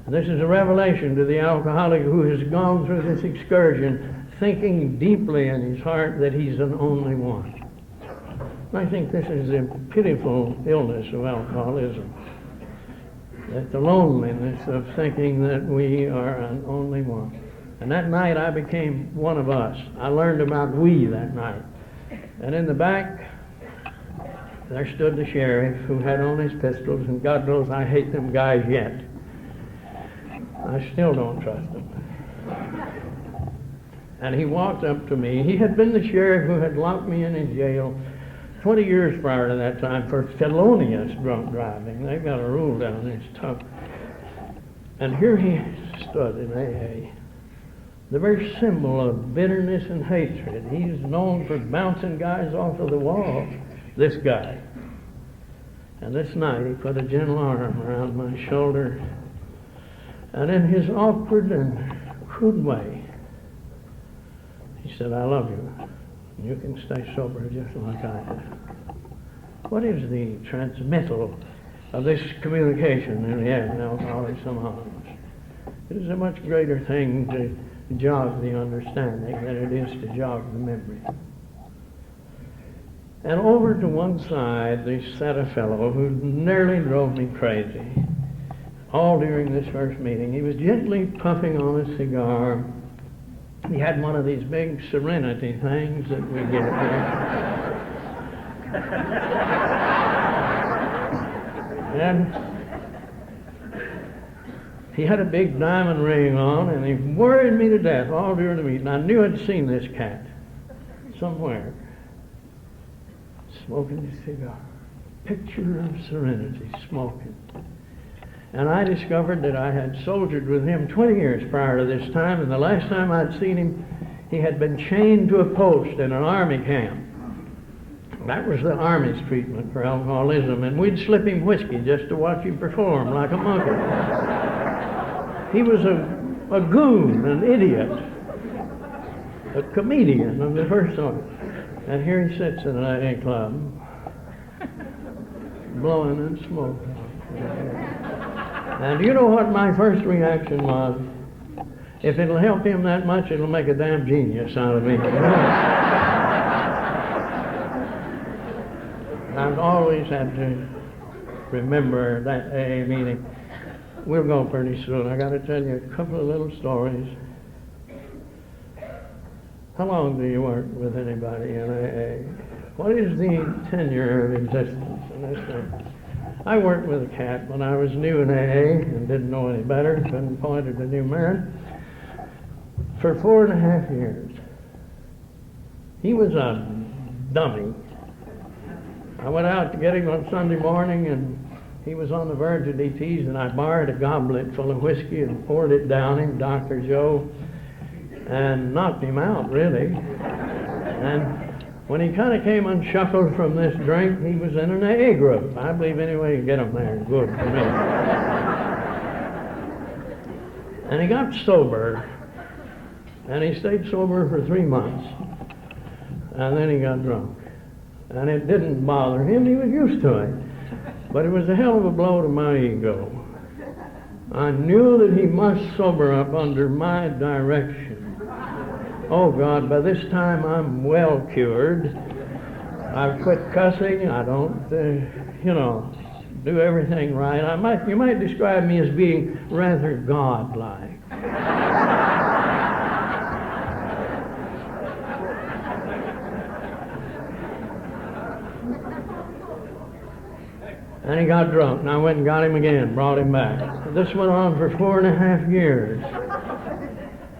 [SPEAKER 2] And this is a revelation to the alcoholic who has gone through this excursion, thinking deeply in his heart that he's an only one. I think this is a pitiful illness of alcoholism. That the loneliness of thinking that we are an only one. And that night I became one of us. I learned about we that night. And in the back, there stood the sheriff who had on his pistols, and God knows I hate them guys yet. I still don't trust them. And he walked up to me. He had been the sheriff who had locked me in his jail 20 years prior to that time for felonious drunk driving. They've got a rule down there, it's tough. And here he stood in AA, the very symbol of bitterness and hatred. He's known for bouncing guys off of the wall, this guy. And this night he put a gentle arm around my shoulder, and in his awkward and crude way, he said, "I love you. You can stay sober just like I do." What is the transmittal of this communication in the Alcoholics Anonymous? It is a much greater thing to jog the understanding than it is to jog the memory. And over to one side there sat a fellow who nearly drove me crazy. All during this first meeting, he was gently puffing on a cigar. He had one of these big Serenity things that we get there. And he had a big diamond ring on, and he worried me to death all during the meeting. I knew I'd seen this cat somewhere, smoking a cigar. Picture of Serenity, smoking. And I discovered that I had soldiered with him 20 years prior to this time, and the last time I'd seen him, he had been chained to a post in an army camp. That was the Army's treatment for alcoholism, and we'd slip him whiskey just to watch him perform like a monkey. He was a goon, an idiot, a comedian of the first sort. And here he sits in an AA club, blowing and smoking. And you know what my first reaction was? If it'll help him that much, it'll make a damn genius out of me. I've always had to remember that AA meeting. We'll go pretty soon. I got to tell you a couple of little stories. How long do you work with anybody in AA? What is the tenure of existence in this thing? I worked with a cat when I was new in AA and didn't know any better, been appointed a new man, for 4.5 years. He was a dummy. I went out to get him on Sunday morning, and he was on the verge of disease, and I borrowed a goblet full of whiskey and poured it down him, Dr. Joe, and knocked him out, really. And when he kind of came unshuffled from this drink, he was in an A group. I believe any way you get him there is good for me. And he got sober, and he stayed sober for 3 months, and then he got drunk. And it didn't bother him, he was used to it. But it was a hell of a blow to my ego. I knew that he must sober up under my direction. Oh God, by this time I'm well cured. I've quit cussing, I don't, do everything right. You might describe me as being rather godlike. And he got drunk, and I went and got him again, brought him back. This went on for 4.5 years.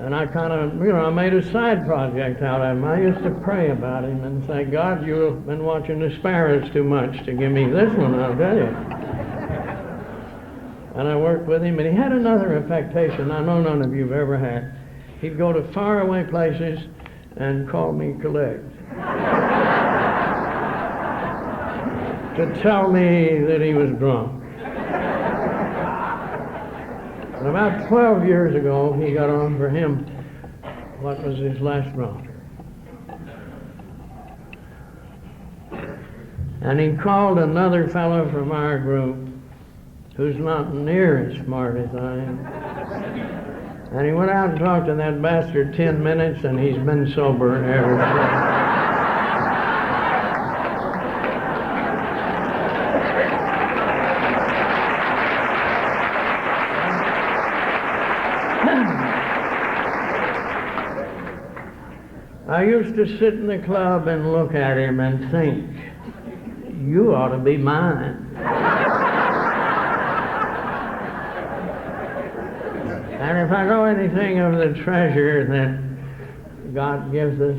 [SPEAKER 2] And I kind of, I made a side project out of him. I used to pray about him and say, God, you've been watching the sparrows too much to give me this one, I'll tell you. And I worked with him, and he had another affectation I know none of you have ever had. He'd go to faraway places and call me collect. To tell me that he was drunk. And about 12 years ago, he got on for him what was his last drunk. And he called another fellow from our group who's not near as smart as I am. And he went out and talked to that bastard 10 minutes, and he's been sober ever since. I used to sit in the club and look at him and think, you ought to be mine. And if I know anything of the treasure that God gives us,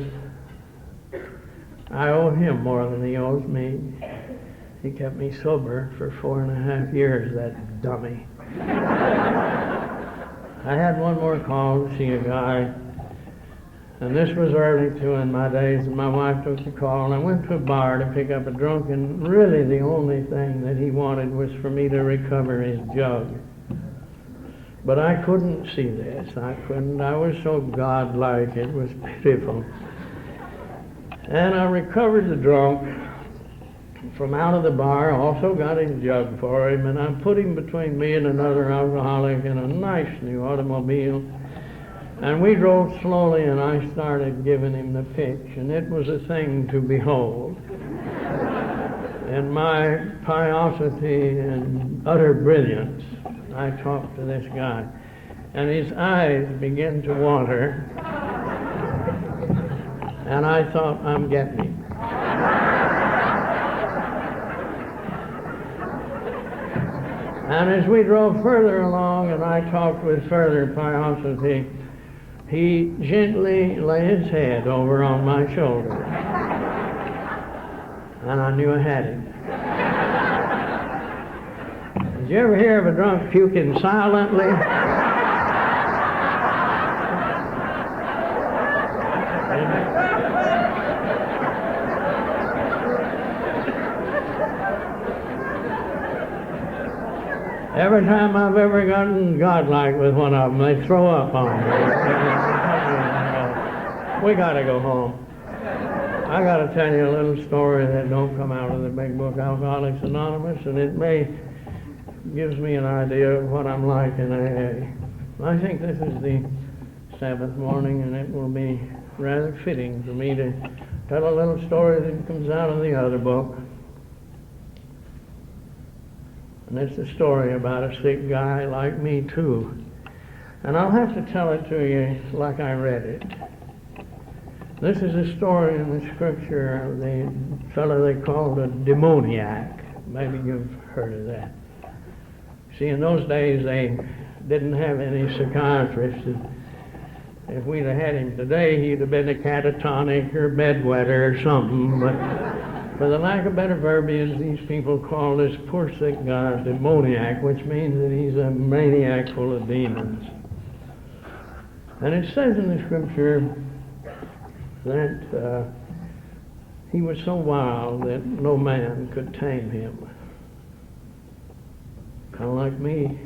[SPEAKER 2] I owe him more than he owes me. He kept me sober for 4.5 years, that dummy. I had one more call to see a guy. And this was early, too, in my days, and my wife took the call, and I went to a bar to pick up a drunk, and really the only thing that he wanted was for me to recover his jug. But I couldn't see this. I couldn't. I was so godlike, it was pitiful. And I recovered the drunk from out of the bar, also got his jug for him, and I put him between me and another alcoholic in a nice new automobile. And we drove slowly, and I started giving him the pitch, and it was a thing to behold. In my piosity and utter brilliance, I talked to this guy, and his eyes began to water, and I thought, I'm getting him. And as we drove further along, and I talked with further piosity, he gently lay his head over on my shoulder. And I knew I had him. Did you ever hear of a drunk puking silently? Every time I've ever gotten godlike with one of them, they throw up on me. We gotta go home. I gotta tell you a little story that don't come out of the big book, Alcoholics Anonymous, and it gives me an idea of what I'm like in AA. I think this is the Sabbath morning, and it will be rather fitting for me to tell a little story that comes out of the other book. And it's a story about a sick guy like me, too. And I'll have to tell it to you like I read it. This is a story in the scripture of the fellow they called a demoniac. Maybe you've heard of that. See, in those days, they didn't have any psychiatrists. If we'd have had him today, he'd have been a catatonic or bedwetter or something. But For the lack of better verbiage, these people call this poor sick guy a demoniac, which means that he's a maniac full of demons. And it says in the scripture that he was so wild that no man could tame him. Kind of like me.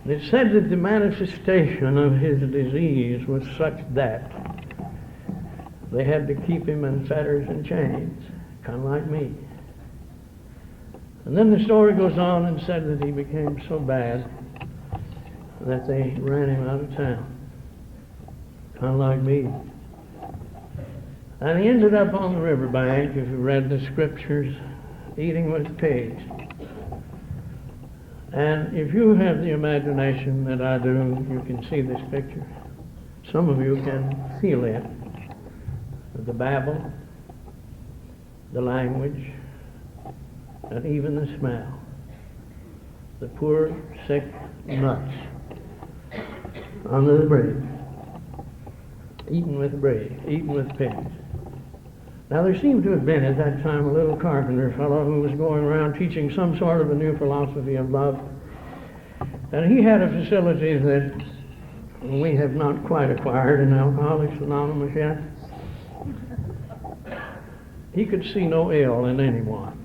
[SPEAKER 2] And it said that the manifestation of his disease was such that they had to keep him in fetters and chains, kind of like me. And then the story goes on and said that he became so bad that they ran him out of town, kind of like me. And he ended up on the riverbank, if you read the scriptures, eating with pigs. And if you have the imagination that I do, you can see this picture. Some of you can feel it. The babble, the language, and even the smell. The poor, sick nuts under the bridge, eating with pigs. Now there seemed to have been at that time a little carpenter fellow who was going around teaching some sort of a new philosophy of love. And he had a facility that we have not quite acquired in Alcoholics Anonymous yet. He could see no ill in anyone.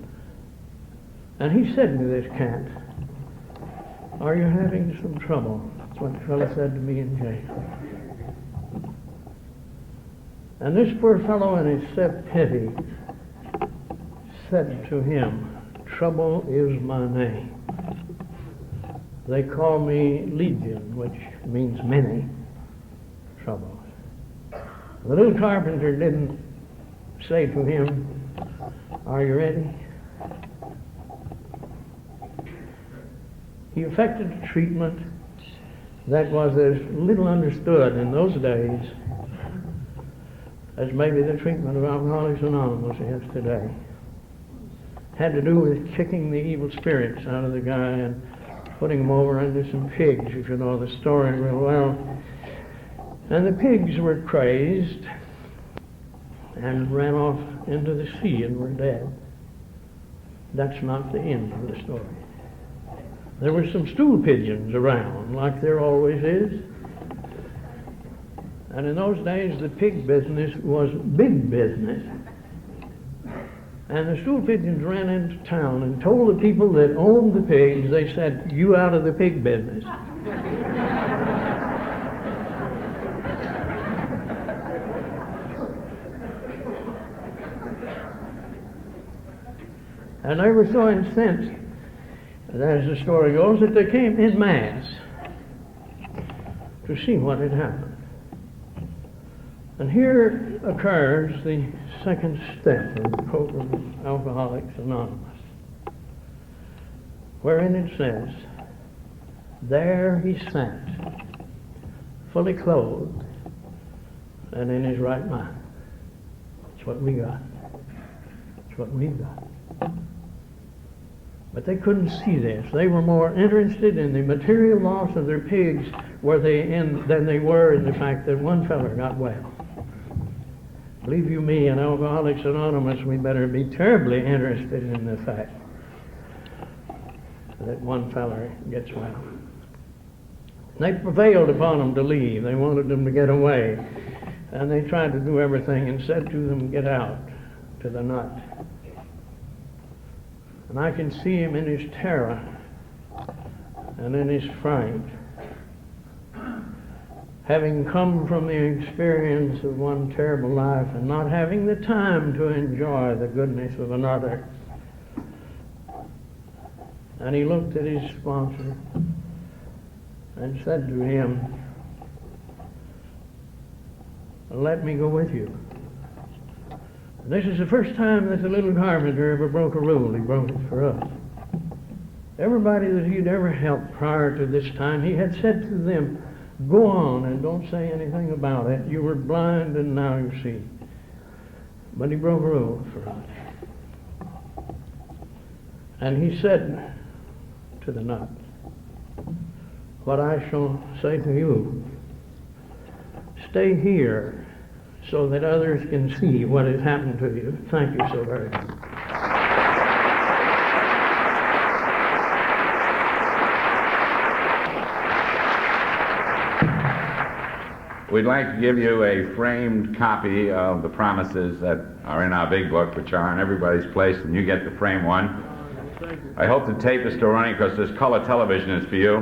[SPEAKER 2] And he said to this cat, "Are you having some trouble?" That's what the fellow said to me in jail. And this poor fellow in his set pity said to him, "Trouble is my name. They call me Legion," which means many troubles. The little carpenter didn't say to him, "Are you ready?" He effected a treatment that was as little understood in those days as maybe the treatment of Alcoholics Anonymous is today. Had to do with kicking the evil spirits out of the guy and putting him over into some pigs, if you know the story real well. And the pigs were crazed and ran off into the sea and were dead. That's not the end of the story. There were some stool pigeons around, like there always is. And in those days, the pig business was big business. And the stool pigeons ran into town and told the people that owned the pigs, they said, "You out of the pig business." And they were so incensed, as the story goes, that they came en masse to see what had happened. And here occurs the second step in the program of Alcoholics Anonymous, wherein it says, "There he sat, fully clothed and in his right mind." That's what we got. That's what we've got. But they couldn't see this. They were more interested in the material loss of their pigs than they were in the fact that one feller got well. Believe you me, in Alcoholics Anonymous, we better be terribly interested in the fact that one feller gets well. They prevailed upon them to leave. They wanted them to get away. And they tried to do everything and said to them, "Get out," to the nut. And I can see him in his terror and in his fright, having come from the experience of one terrible life and not having the time to enjoy the goodness of another. And he looked at his sponsor and said to him, "Let me go with you." And this is the first time that the little carpenter ever broke a rule. He broke it for us. Everybody that he'd ever helped prior to this time, he had said to them, "Go on and don't say anything about it. You were blind and now you see." But he broke a rule for us. And he said to the nut, "What I shall say to you, stay here so that others can see what has happened to you. Thank you so very much.
[SPEAKER 1] We'd like to give you a framed copy of the promises that are in our big book, which are on everybody's place, and you get the framed one. I hope the tape is still running because this color television is for you.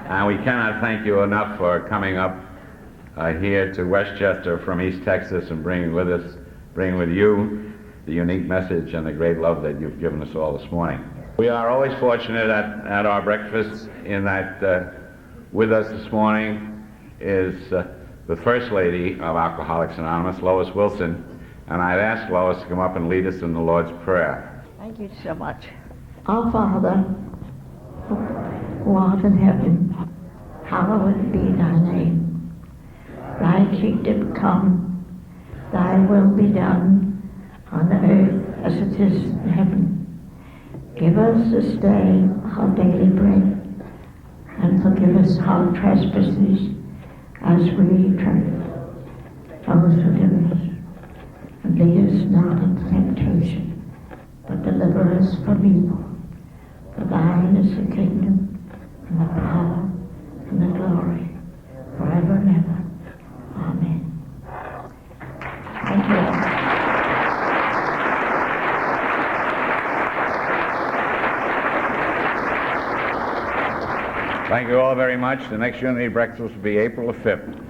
[SPEAKER 1] And we cannot thank you enough for coming up here to Westchester from East Texas and bringing with you the unique message and the great love that you've given us all this morning. We are always fortunate at our breakfasts in that with us this morning is the First Lady of Alcoholics Anonymous, Lois Wilson, and I'd ask Lois to come up and lead us in the Lord's Prayer.
[SPEAKER 3] Thank you so much. Our Father, who art in heaven, hallowed be thy name. Thy kingdom come, thy will be done, on earth as it is in heaven. Give us this day our daily bread, and forgive us our trespasses, as we forgive us. And lead us not into temptation, but deliver us from evil. For thine is the kingdom, and the power, and the glory, forever and ever. Amen. Thank you.
[SPEAKER 1] Thank you all very much. The next Unity Breakfast will be April the 5th.